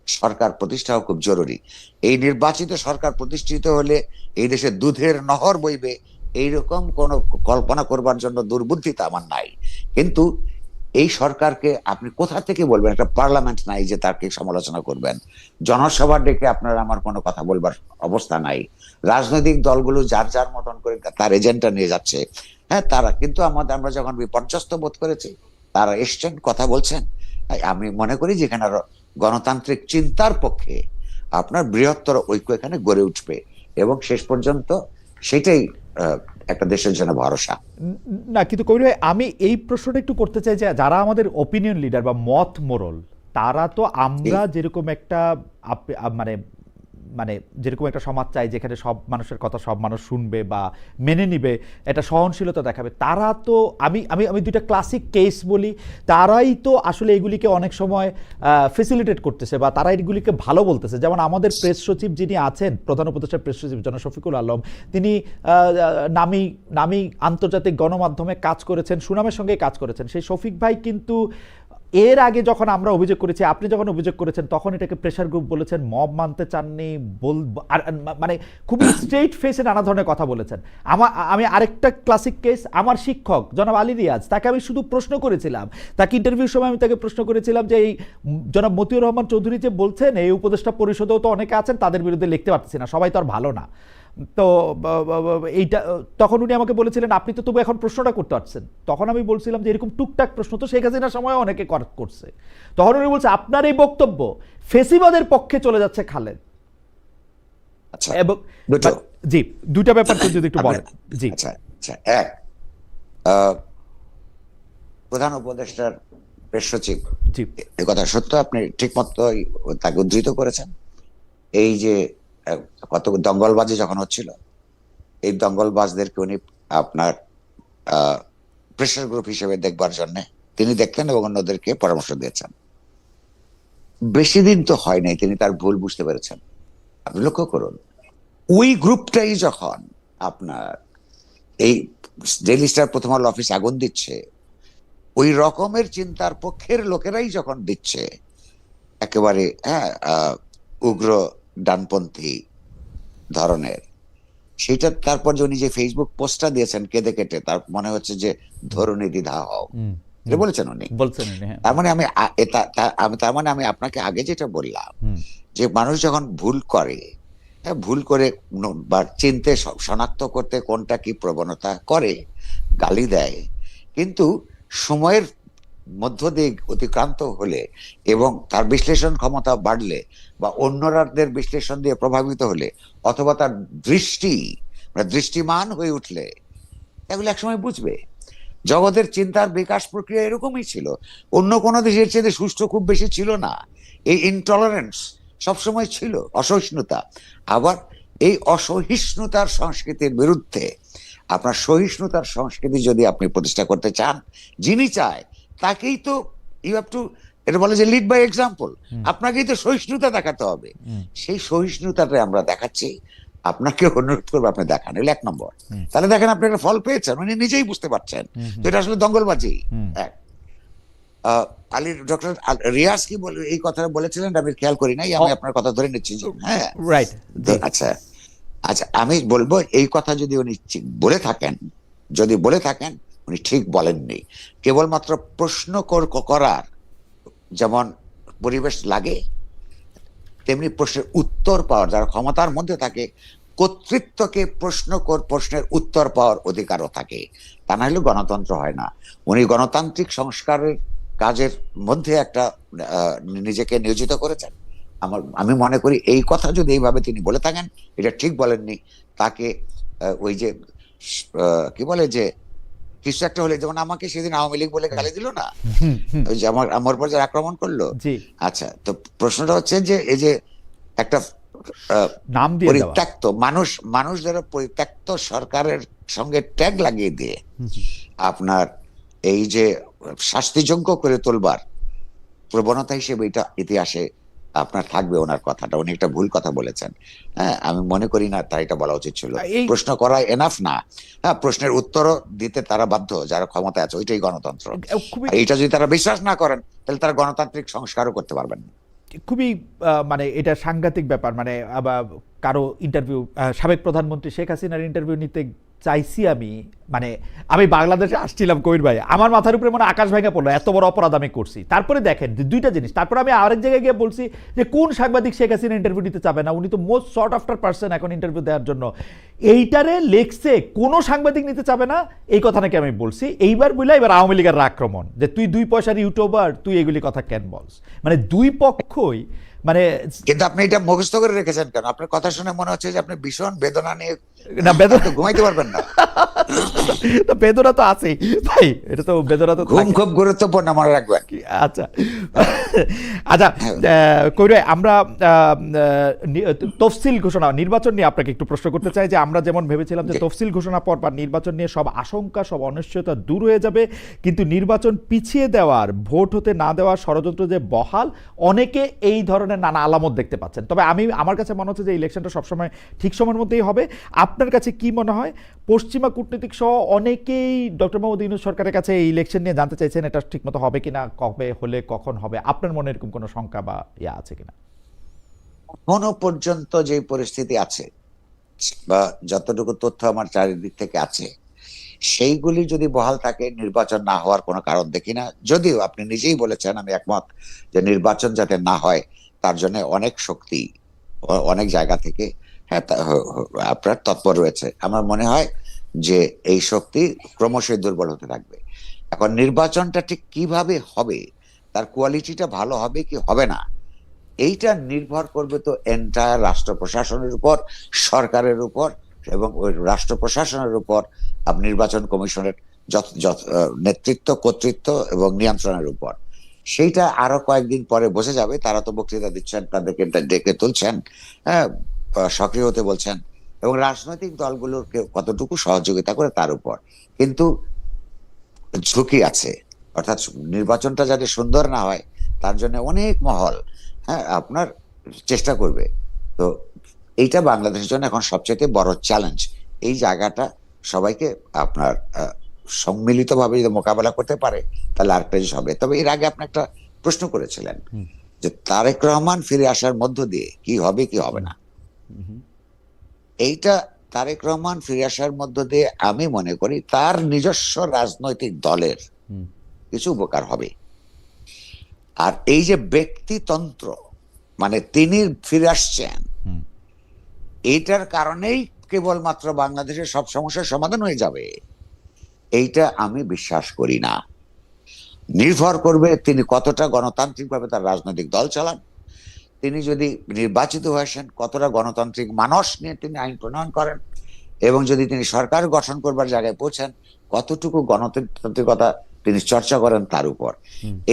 সরকার প্রতিষ্ঠাও খুব জরুরি। এই নির্বাচিত সরকার প্রতিষ্ঠিত হলে এই দেশে দুধের নহর বইবে, এইরকম কোন কল্পনা করবার জন্য দুর্বুদ্ধিতা আমার নাই। কিন্তু এই সরকারকে আপনি কোথা থেকে বলবেন? একটা পার্লামেন্ট নাই যে তাকে সমালোচনা করবেন, জনসভা ডেকে আপনার আমার কোনো কথা বলবার অবস্থা নাই। রাজনৈতিক দলগুলো যার যার মতন করে তার এজেন্ডা নিয়ে যাচ্ছে। হ্যাঁ, তারা কিন্তু আমরা যখন বিপর্যস্ত বোধ করেছি, তারা এসছেন, কথা বলছেন। আমি মনে করি যেখানে গণতান্ত্রিক চিন্তার পক্ষে আপনার বৃহত্তর ঐক্য এখানে গড়ে উঠবে, এবং শেষ পর্যন্ত সেটাই একটা দেশের জন্য ভরসা। না, কিন্তু কবির ভাই, আমি এই প্রশ্নটা একটু করতে চাই যে যারা আমাদের ওপিনিয়ন লিডার বা মত মোরল, তারা তো আমরা যেরকম একটা মানে মানে যেরকম একটা সমাজ চাই যেখানে সব মানুষের কথা সব মানুষ শুনবে বা মেনে নিবে, এটা সহনশীলতা দেখাবে, তারা তো আমি দুইটা ক্লাসিক কেস বলি, তারাই তো আসলে এগুলিকে অনেক সময় ফেসিলিটেট করতেছে বা তারা এগুলিকে ভালো বলতেছে। যেমন আমাদের প্রেস সচিব যিনি আছেন, প্রধান উপদেষ্টার প্রেস সচিব জনাব শফিকুল আলম, তিনি নামি আন্তর্জাতিক গণমাধ্যমে কাজ করেছেন, সুনামের সঙ্গে কাজ করেছেন। সেই শফিক ভাই কিন্তু এর আগে যখন আমরা অভিযোগ করেছি, আপনি যখন অভিযোগ করেছেন, তখন এটাকে প্রেশার গ্রুপ বলেছেন, মব মানতে চাননি, আর মানে খুবই স্ট্রেট ফেসে নানা ধরনের কথা বলেছেন। আমি আরেকটা ক্লাসিক কেস, আমার শিক্ষক জনাব আলী রিয়াজ, তাকে আমি শুধু প্রশ্ন করেছিলাম, তাকে ইন্টারভিউর সময় আমি তাকে প্রশ্ন করেছিলাম যে এই জনাব মতিউর রহমান চৌধুরী যে বলছেন এই উপদেষ্টা পরিষদেও তো অনেকে আছেন, তাদের বিরুদ্ধে লিখতে পারতেছি না, সবাই তো আর ভালো না। তো এইটা তখন উনি আমাকে বলেছিলেন আপনি তো তবু এখন প্রশ্নটা করতে পারছেন। তখন আমি বলছিলাম যে এরকম টুকটাক প্রশ্ন তো শেখ হাসিনার সময় অনেকে করছে। তখন উনি বলছে আপনার এই বক্তব্য ফেসিবাদের পক্ষে চলে যাচ্ছে খালেদ। আচ্ছা, এবং দুটো জি, দুইটা ব্যাপার যদি একটু বলেন। জি, আচ্ছা আচ্ছা, এক, প্রধান উপদেষ্টার প্রেস সচিব জি, এ কথা সত্য, আপনি ঠিক মতো তাকে উদ্ধৃত করেছেন। এই যে কত দঙ্গলবাজি যখন হচ্ছিল, এই দঙ্গলবাজদেরকে উনি আপনার প্রেশার গ্রুপ হিসেবে দেখবার জন্য তিনি দেখতেন এবং অন্যদেরকে পরামর্শ দিয়েছেন। বেশি দিন তো হয় নাই তিনি তার ভুল বুঝতে পেরেছেন। আপনি লক্ষ্য করুন, ওই গ্রুপটাই যখন আপনার এই ডেইলি স্টার প্রথম আলো অফিস আগুন দিচ্ছে, ওই রকমের চিন্তার পক্ষের লোকেরাই যখন দিচ্ছে, একেবারে উগ্র ডানপন্থী ধরনের, সেটা তারপর যে উনি যে ফেসবুক পোস্টটা দিয়েছেন কেঁদে কেটে, তার মনে হচ্ছে যে ধরুণী দ্বিধা হও, এটা বলেছেন উনি। বলছেন। তার মানে তার মানে আমি আপনাকে আগে যেটা বললাম, যে মানুষ যখন ভুল করে, ভুল করে বা চিনতে শনাক্ত করতে কোনটা কি প্রবণতা করে, গালি দেয়, কিন্তু সময়ের মধ্য দিয়ে অতিক্রান্ত হলে এবং তার বিশ্লেষণ ক্ষমতা বাড়লে বা অন্যদের বিশ্লেষণ দিয়ে প্রভাবিত হলে, অথবা তার দৃষ্টিমান হয়ে উঠলে, এগুলো একসময় বুঝবে। জগতের চিন্তার বিকাশ প্রক্রিয়া এরকমই ছিল। অন্য কোনো দেশের চেয়ে সুষ্ঠু খুব বেশি ছিল না। এই ইনটলারেন্স সবসময় ছিল, অসহিষ্ণুতা। আবার এই অসহিষ্ণুতার সংস্কৃতির বিরুদ্ধে আপনার সহিষ্ণুতার সংস্কৃতি যদি আপনি প্রতিষ্ঠা করতে চান, যিনি চায় তাকেই তো ইউ হ্যাভ টু, এটা বলে যে লিড বাই এক্সাম্পল, আপনাকেই তো সহিষ্ণুতা দেখাতে হবে। সেই সহিষ্ণুতাটা আমরা দেখাচ্ছি, আপনাকে অনুরোধ করবো আপনি দেখান, এগুলো এক নম্বর। তাহলে দেখেন আপনি একটা ফল পেয়েছেন, উনি নিজেই বুঝতে পারছেন তো এটা আসলে দঙ্গলবাজি। এক, আলী ডক্টর রিয়াজ কি বলে এই কথাটা বলেছিলেন আমি খেয়াল করি নাই, আমি আপনার কথা ধরে নিচ্ছি। হ্যাঁ, রাইট। আচ্ছা আচ্ছা, আমি বলবো এই কথা যদি উনি বলে থাকেন, উনি ঠিক বলেননি। কেবলমাত্র প্রশ্ন করার যেমন পরিবেশ লাগে, তেমনি প্রশ্নের উত্তর পাওয়ার, যারা ক্ষমতার মধ্যে থাকে, কর্তৃত্বকে প্রশ্নের উত্তর পাওয়ার অধিকারও থাকে। তা না হলে গণতন্ত্র হয় না। উনি গণতান্ত্রিক সংস্কারের কাজের মধ্যে একটা নিজেকে নিয়োজিত করেছেন। আমি মনে করি এই কথা যদি এইভাবে তিনি বলে থাকেন, এটা ঠিক বলেননি। তাকে ওই যে কি বলে যে কিছু একটা হলে, যেমন আমাকে সেদিন আওয়ামী লীগ বলে গালি দিল না, ওই যে আমার উপর যে আক্রমণ করলো। আচ্ছা, তো প্রশ্নটা হচ্ছে যে এই যে একটা নাম দিয়ে পরিত্যক্ত মানুষ যারা পরিত্যক্ত সরকারের সঙ্গে ট্যাগ লাগিয়ে দিয়ে আপনার এই যে শাস্তিযোগ্য করে তোলবার প্রবণতা হিসেবে এটা ইতিহাসে আপনার থাকবে। ওনার কথাটা, উনি একটা ভুল কথা বলেছেন। হ্যাঁ, আমি মনে করি না তার এটা বলা উচিত ছিল। প্রশ্ন করা এনাফ না, হ্যাঁ, প্রশ্নের উত্তরও দিতে তারা বাধ্য যারা ক্ষমতায় আছে, ওইটাই গণতন্ত্র। এটা যদি তারা বিশ্বাস না করেন, তাহলে তারা গণতান্ত্রিক সংস্কারও করতে পারবেন না। খুবই মানে এটা সাংঘাতিক ব্যাপার। মানে কারো ইন্টারভিউ, সাবেক প্রধানমন্ত্রী শেখ হাসিনার ইন্টারভিউ নিতে চাইছি আমি বাংলাদেশে আসছিলাম কবির ভাই, আমার মাথার উপরে আকাশ ভেঙে পড়লো, এত বড় অপরাধ আমি করছি। তারপরে দেখেন দুইটা জিনিস, তারপরে আমি আরেক জায়গায় গিয়ে বলছি যে কোন সাংবাদিক শেখ হাসিনা ইন্টারভিউ নিতে চাবে না, উনি তো মোস্ট সর্ট আফটার পার্সন এখন ইন্টারভিউ দেওয়ার জন্য। এইটারে লেখছে কোনো সাংবাদিক নিতে চাবে না, এই কথা নাকি আমি বলছি। এইবার বুঝলা এবার আওয়ামী লীগের আক্রমণ, যে তুই 2 পয়সার ইউটিউবার, তুই এগুলি কথা কেন বলস। দুই পক্ষই কিন্তু আপনি এটা মুখস্থ করে রেখেছেন কেন? আপনার কথা শুনে মনে হচ্ছে যে আপনি ভীষণ বেদনা নিয়ে ঘুমাইতে পারবেন না। বেদনা তো আছেই ভাই, এটা তো বেদনা তো ঘুম খুব গুরুত্বপূর্ণ, মনে রাখবেন। আচ্ছা আচ্ছা, কবির ভাই, আমরা তফসিল ঘোষণা, নির্বাচন নিয়ে আপনাকে একটু প্রশ্ন করতে চাই। যে আমরা যেমন ভেবেছিলাম যে তফসিল ঘোষণা পর বা নির্বাচন নিয়ে সব আশঙ্কা, সব অনিশ্চয়তা দূর হয়ে যাবে, কিন্তু নির্বাচন পিছিয়ে দেওয়ার, ভোট হতে না দেওয়ার ষড়যন্ত্র যে বহাল, অনেকে এই ধরনের নানা আলামত দেখতে পাচ্ছেন। তবে আমার কাছে মনে হচ্ছে যে ইলেকশনটা সবসময় ঠিক সময়ের মধ্যেই হবে। আপনার কাছে কি মনে হয়, পশ্চিমা কূটনীতিক সহ অনেকেই ডক্টর মোহাম্মদ ইউনূস সরকারের কাছে এই ইলেকশন নিয়ে জানতে চাইছেন এটা ঠিকমতো হবে কিনা, কবে হলে কখন হবে? আপনার মনে এরকম কোনো শঙ্কা বা ইয়া আছে কিনা? এখনো পর্যন্ত যে পরিস্থিতি আছে বা যতটুকু তথ্য আমার চারিদিক থেকে আছে, সেইগুলি যদি বহাল থাকে, নির্বাচন না হওয়ার কোনো কারণ দেখি না। যদিও আপনি নিজেই বলেছেন, আমি একমত, যে নির্বাচন যাতে না হয় তার জন্য অনেক শক্তি অনেক জায়গা থেকে হ্যাঁ আপনার তৎপর রয়েছে। আমার মনে হয় যে এই শক্তি ক্রমশই দুর্বল হতে থাকবে। এখন নির্বাচনটা ঠিক কিভাবে হবে, তার কোয়ালিটিটা ভালো হবে কি হবে না, এইটা নির্ভর করবে তো এন্টায়ার রাষ্ট্র প্রশাসনের উপর, সরকারের উপর, এবং ওই রাষ্ট্র প্রশাসনের উপর নির্বাচন কমিশনের নেতৃত্ব, কর্তৃত্ব এবং নিয়ন্ত্রণের উপর। সেইটা আরো কয়েকদিন পরে বোঝা যাবে। তারা তো বক্তৃতা দিচ্ছেন, তাদেরকে ডেকে তুলছেন, হ্যাঁ, সক্রিয় হতে বলছেন, এবং রাজনৈতিক দলগুলোকে কতটুকু সহযোগিতা করে তার উপর। কিন্তু ঝুঁকি আছে, অর্থাৎ নির্বাচনটা যাতে সুন্দর না হয় তার জন্য অনেক মহল হ্যাঁ আপনার চেষ্টা করবে। তো এইটা বাংলাদেশের জন্য এখন সবচেয়ে বড় চ্যালেঞ্জ। এই জায়গাটা সবাইকে আপনার সম্মিলিতভাবে যদি মোকাবেলা করতে পারে তাহলে আরেকটা জিনিস হবে। তবে এর আগে আপনি একটা প্রশ্ন করেছিলেন যে তারেক রহমান ফিরে আসার মধ্য দিয়ে কি হবে কি হবে না। এইটা তারেক রহমান ফিরে আসার মধ্য দিয়ে আমি মনে করি তার নিজস্ব রাজনৈতিক দলের কিছু উপকার হবে। আর এই যে ব্যক্তিতন্ত্র, মানে তিনি ফিরে আসছেন, এইটার কারণেই কেবলমাত্র বাংলাদেশের সব সমস্যার সমাধান হয়ে যাবে, এইটা আমি বিশ্বাস করি না। নির্ভর করবে তিনি কতটা গণতান্ত্রিকভাবে তার রাজনৈতিক দল চালান, তিনি যদি নির্বাচিত হয়ে আসেন কতটা গণতান্ত্রিক মানস নিয়ে তিনি আইন প্রণয়ন করেন, এবং যদি তিনি সরকার গঠন করবার জায়গায় পৌঁছেন কতটুকু গণতান্ত্রিকতা তিনি চর্চা করেন তার উপর।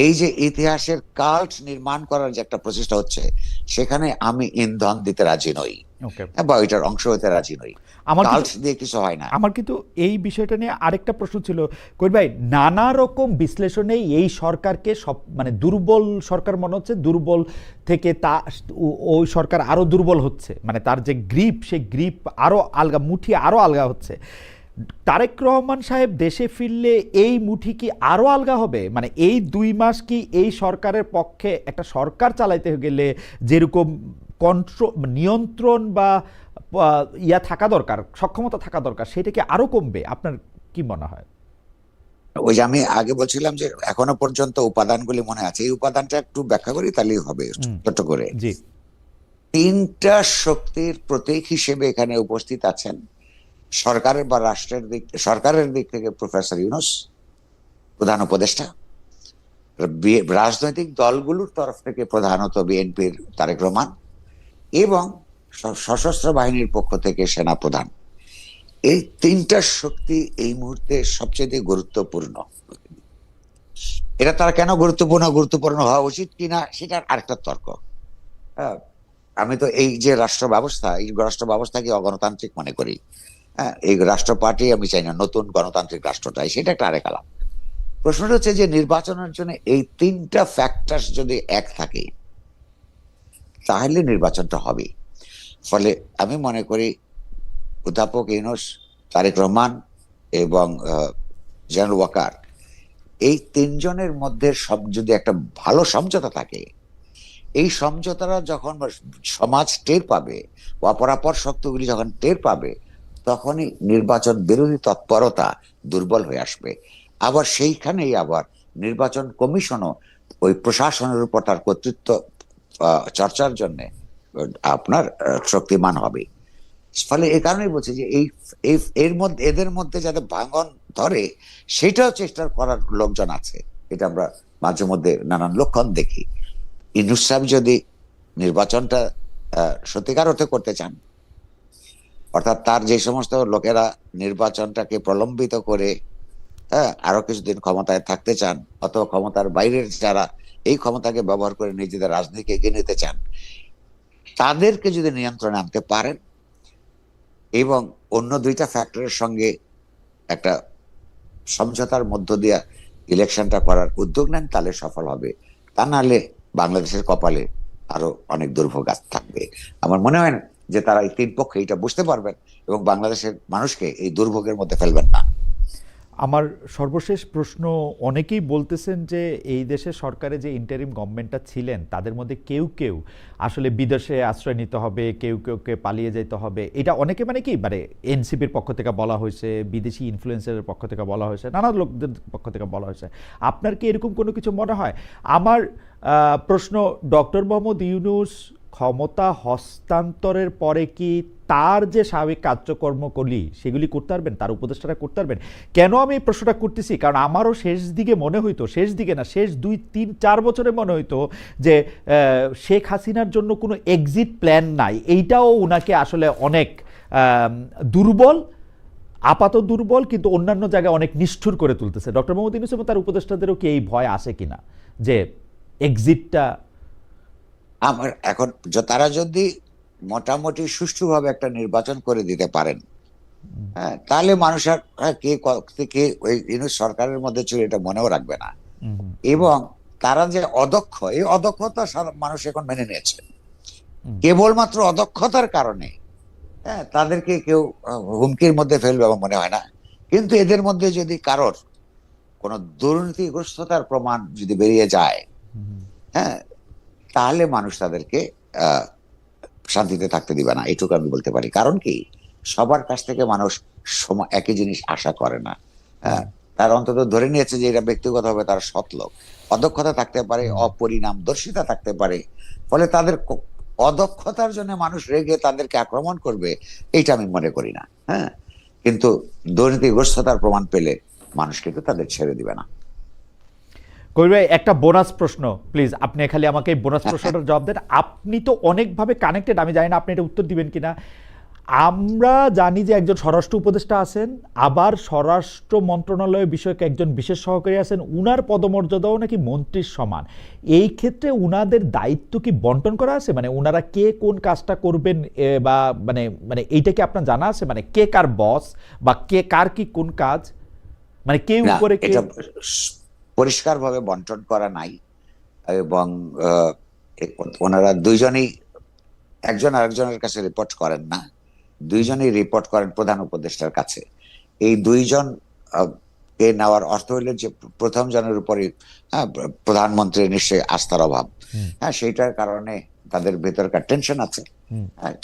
এই যে ইতিহাসের কাল্ট নির্মাণ করার যে একটা প্রচেষ্টা হচ্ছে, সেখানে আমি ইন্ধন দিতে রাজি নই বা ওইটার অংশ হতে রাজি নই। কাল্ট দিয়ে কিছু হয় না। আমার কিন্তু এই বিষয়টা নিয়ে আরেকটা প্রশ্ন ছিল কবির ভাই, নানা রকম বিশ্লেষণে এই সরকারকে সব মানে দুর্বল সরকার মনে হচ্ছে, দুর্বল থেকে তা ওই সরকার আরো দুর্বল হচ্ছে, মানে তার যে গ্রিপ, সেই গ্রিপ আরো আলগা, মুঠি আরো আলগা হচ্ছে। তারেক রহমান সাহেব দেশে ফিরলে এই মুঠি কি আরো আলগা হবে? মানে এই 2 মাস কি এই সরকারের পক্ষে একটা সরকার চালাইতে গেলে যেরকম নিয়ন্ত্রণ বা ইয়া থাকা দরকার, সক্ষমতা থাকা দরকার, সেটা কি আরো কমবে? আপনার কি মনে হয়? ওই যে আমি আগে বলছিলাম যে এখনো পর্যন্ত উপাদানগুলি মনে আছে, এই উপাদানটা একটু ব্যাখ্যা করি তাহলেই হবে ছোট করে। জি, 3টা শক্তির প্রতীক হিসেবে এখানে উপস্থিত আছেন। সরকারের বা সরকারের দিক থেকে প্রফেসর ইউনূস প্রধান উপদেষ্টা, রাজনৈতিক দলগুলোর তরফ থেকে প্রধানত বিএনপির তারেক রহমান, এবং সশস্ত্র বাহিনীর পক্ষ থেকে সেনা প্রধান। এই 3টা শক্তি এই মুহূর্তে সবচেয়ে গুরুত্বপূর্ণ। এটা তারা কেন গুরুত্বপূর্ণ হওয়া উচিত কিনা সেটার আরেকটা তর্ক। আমি তো এই যে রাষ্ট্র ব্যবস্থাকে অগণতান্ত্রিক মনে করি। এই রাষ্ট্র পার্টি আমি চাই না নতুন গণতান্ত্রিক রাষ্ট্র চাই, সেটা একটা আরেক আলাপ। প্রশ্নটা হচ্ছে যে নির্বাচনের জন্য এই 3টা ফ্যাক্টর যদি এক থাকে তাহলে নির্বাচনটা হবে। ফলে আমি মনে করি অধ্যাপক ইউনূস, তারেক রহমান এবং জেনারেল ওয়াকার, এই 3 জনের মধ্যে যদি একটা ভালো সমঝোতা থাকে, এই সমঝোতারা যখন সমাজ টের পাবে, অপরাপর শক্তিগুলি যখন টের পাবে, তখনই নির্বাচন বিরোধী তৎপরতা দুর্বল হয়ে আসবে। আবার সেইখানেই আবার নির্বাচন কমিশনও ওই প্রশাসনের উপর তার কর্তৃত্ব চর্চার জন্য আপনার শক্তিমান হবে। ফলে এই কারণেই বলছি যে এদের মধ্যে যাতে ভাঙন ধরে সেটাও চেষ্টা করার লোকজন আছে। এটা আমরা মাঝে মধ্যে নানান লক্ষণ দেখি। ইউনূস সাহেব যদি নির্বাচনটা সত্যিকার অর্থে করতে চান, অর্থাৎ তার যে সমস্ত লোকেরা নির্বাচনটাকে প্রলম্বিত করে আরো কিছুদিন ক্ষমতায় থাকতে চান, অথবা ক্ষমতার বাইরের যারা এই ক্ষমতাকে ব্যবহার করে নিজেদের রাজনীতিকে এগিয়ে নিতে চান, তাদেরকে যদি নিয়ন্ত্রণে আনতে পারেন এবং অন্য 2টা ফ্যাক্টরের সঙ্গে একটা সমঝোতার মধ্য দিয়ে ইলেকশনটা করার উদ্যোগ নেন, তাহলে সফল হবে। তা নাহলে বাংলাদেশের কপালে আরো অনেক দুর্ভোগ থাকবে। আমার মনে হয় না যে তারা এই 3 পক্ষে এটা বুঝতে পারবেন এবং বাংলাদেশের মানুষকে এই দুর্ভোগের মধ্যে ফেলবেন না। আমার সর্বশেষ প্রশ্ন, অনেকেই বলতেছেন যে এই দেশের সরকারে যে ইন্টারিম গভর্নমেন্টটা ছিলেন তাদের মধ্যে কেউ কেউ আসলে বিদেশে আশ্রয় নিতে হবে, কেউকে পালিয়ে যেতে হবে, এটা অনেকে মানে কি মানে এনসিপির পক্ষ থেকে বলা হয়েছে, বিদেশি ইনফ্লুয়েন্সারের পক্ষ থেকে বলা হয়েছে, নানা লোকদের পক্ষ থেকে বলা হয়েছে। আপনার কি এরকম কোনো কিছু মনে হয়? আমার প্রশ্ন, ডক্টর মোহাম্মদ ইউনূস ক্ষমতা হস্তান্তরের পরে কি তার যে স্বাভাবিক কার্যকর্মগুলি সেগুলি করতে পারবেন, তার উপদেষ্টারা করতে পারবেন? কেন আমি এই প্রশ্নটা করতেছি, কারণ আমারও শেষ দিকে মনে হইতো, শেষ দিকে না, শেষ 2-3-4 বছরে মনে হইতো যে শেখ হাসিনার জন্য কোনো এক্সিট প্ল্যান নাই। এইটাও উনাকে আসলে অনেক দুর্বল, আপাত দুর্বল, কিন্তু অন্যান্য জায়গায় অনেক নিষ্ঠুর করে তুলতেছে। ডক্টর মোহাম্মদ ইউনূস এবং তার উপদেষ্টাদেরও কি এই ভয় আসে কিনা যে এক্সিটটা? আমার এখন তারা যদি মোটামুটি সুষ্ঠুভাবে একটা নির্বাচন করে দিতে পারেন, হ্যাঁ, তাহলে মানুষ আর কে ওই ইউনূস সরকারের মধ্যে ছিল এটা মনেও রাখবে না। এবং তারা যে অদক্ষ, এই অদক্ষতা মানুষ এখন মেনে নিয়েছে। কেবলমাত্র অদক্ষতার কারণে হ্যাঁ তাদেরকে কেউ হুমকির মধ্যে ফেলবে আমার মনে হয় না। কিন্তু এদের মধ্যে যদি কারোর কোনো দুর্নীতিগ্রস্ততার প্রমাণ যদি বেরিয়ে যায়, হ্যাঁ, তাহলে মানুষ তাদেরকে শান্তিতে থাকতে দিবে না, এটুকু আমি বলতে পারি। কারণ কি, সবার কাছ থেকে মানুষ একই জিনিস আশা করে না। হ্যাঁ, তার অন্তত ধরে নিয়েছে যে এটা ব্যক্তিগতভাবে তার সৎ লোক। অদক্ষতা থাকতে পারে, অপরিণামদর্শিতা থাকতে পারে, ফলে তাদের অদক্ষতার জন্য মানুষ রেগে তাদেরকে আক্রমণ করবে, এইটা আমি মনে করি না। হ্যাঁ, কিন্তু দুর্নীতিগ্রস্ততার প্রমাণ পেলে মানুষ কিন্তু তাদের ছেড়ে দিবে না। কবির ভাই, একটা বোনাস প্রশ্ন প্লিজ, আপনি খালি আমাকে এই বোনাস প্রশ্নটার জবাব দেন। আপনি তো অনেকভাবে কানেক্টেড, আমি জানি না আপনি এটা উত্তর দিবেন কিনা। আমরা জানি যে একজন স্বরাষ্ট্র উপদেষ্টা আছেন, আবার স্বরাষ্ট্র মন্ত্রণালয় বিষয়ক একজন বিশেষ সহকারী আছেন, উনার পদমর্যাদাও নাকি মন্ত্রীর সমান। এই ক্ষেত্রে উনাদের দায়িত্ব কি বন্টন করা আছে, মানে উনারা কে কোন কাজটা করবেন, বা মানে মানে এইটা কি আপনার জানা আছে, মানে কে কার বস বা কে কার কি কোন কাজ, মানে কে উপরে কে? এটা পরিষ্কারভাবে বন্টন করা নাই। এবং ওনারা দুইজনই একজন আরেকজনের কাছে রিপোর্ট করেন না, দুইজনই রিপোর্ট করেন প্রধান উপদেষ্টার কাছে। এই দুইজন কে নেওয়ার অর্থ হইল যে প্রথম জনের উপরই প্রধানমন্ত্রীর নিশ্চয়ই আস্থার অভাব। হ্যাঁ, সেইটার কারণে তাদের ভেতরকার টেনশন আছে। হ্যাঁ,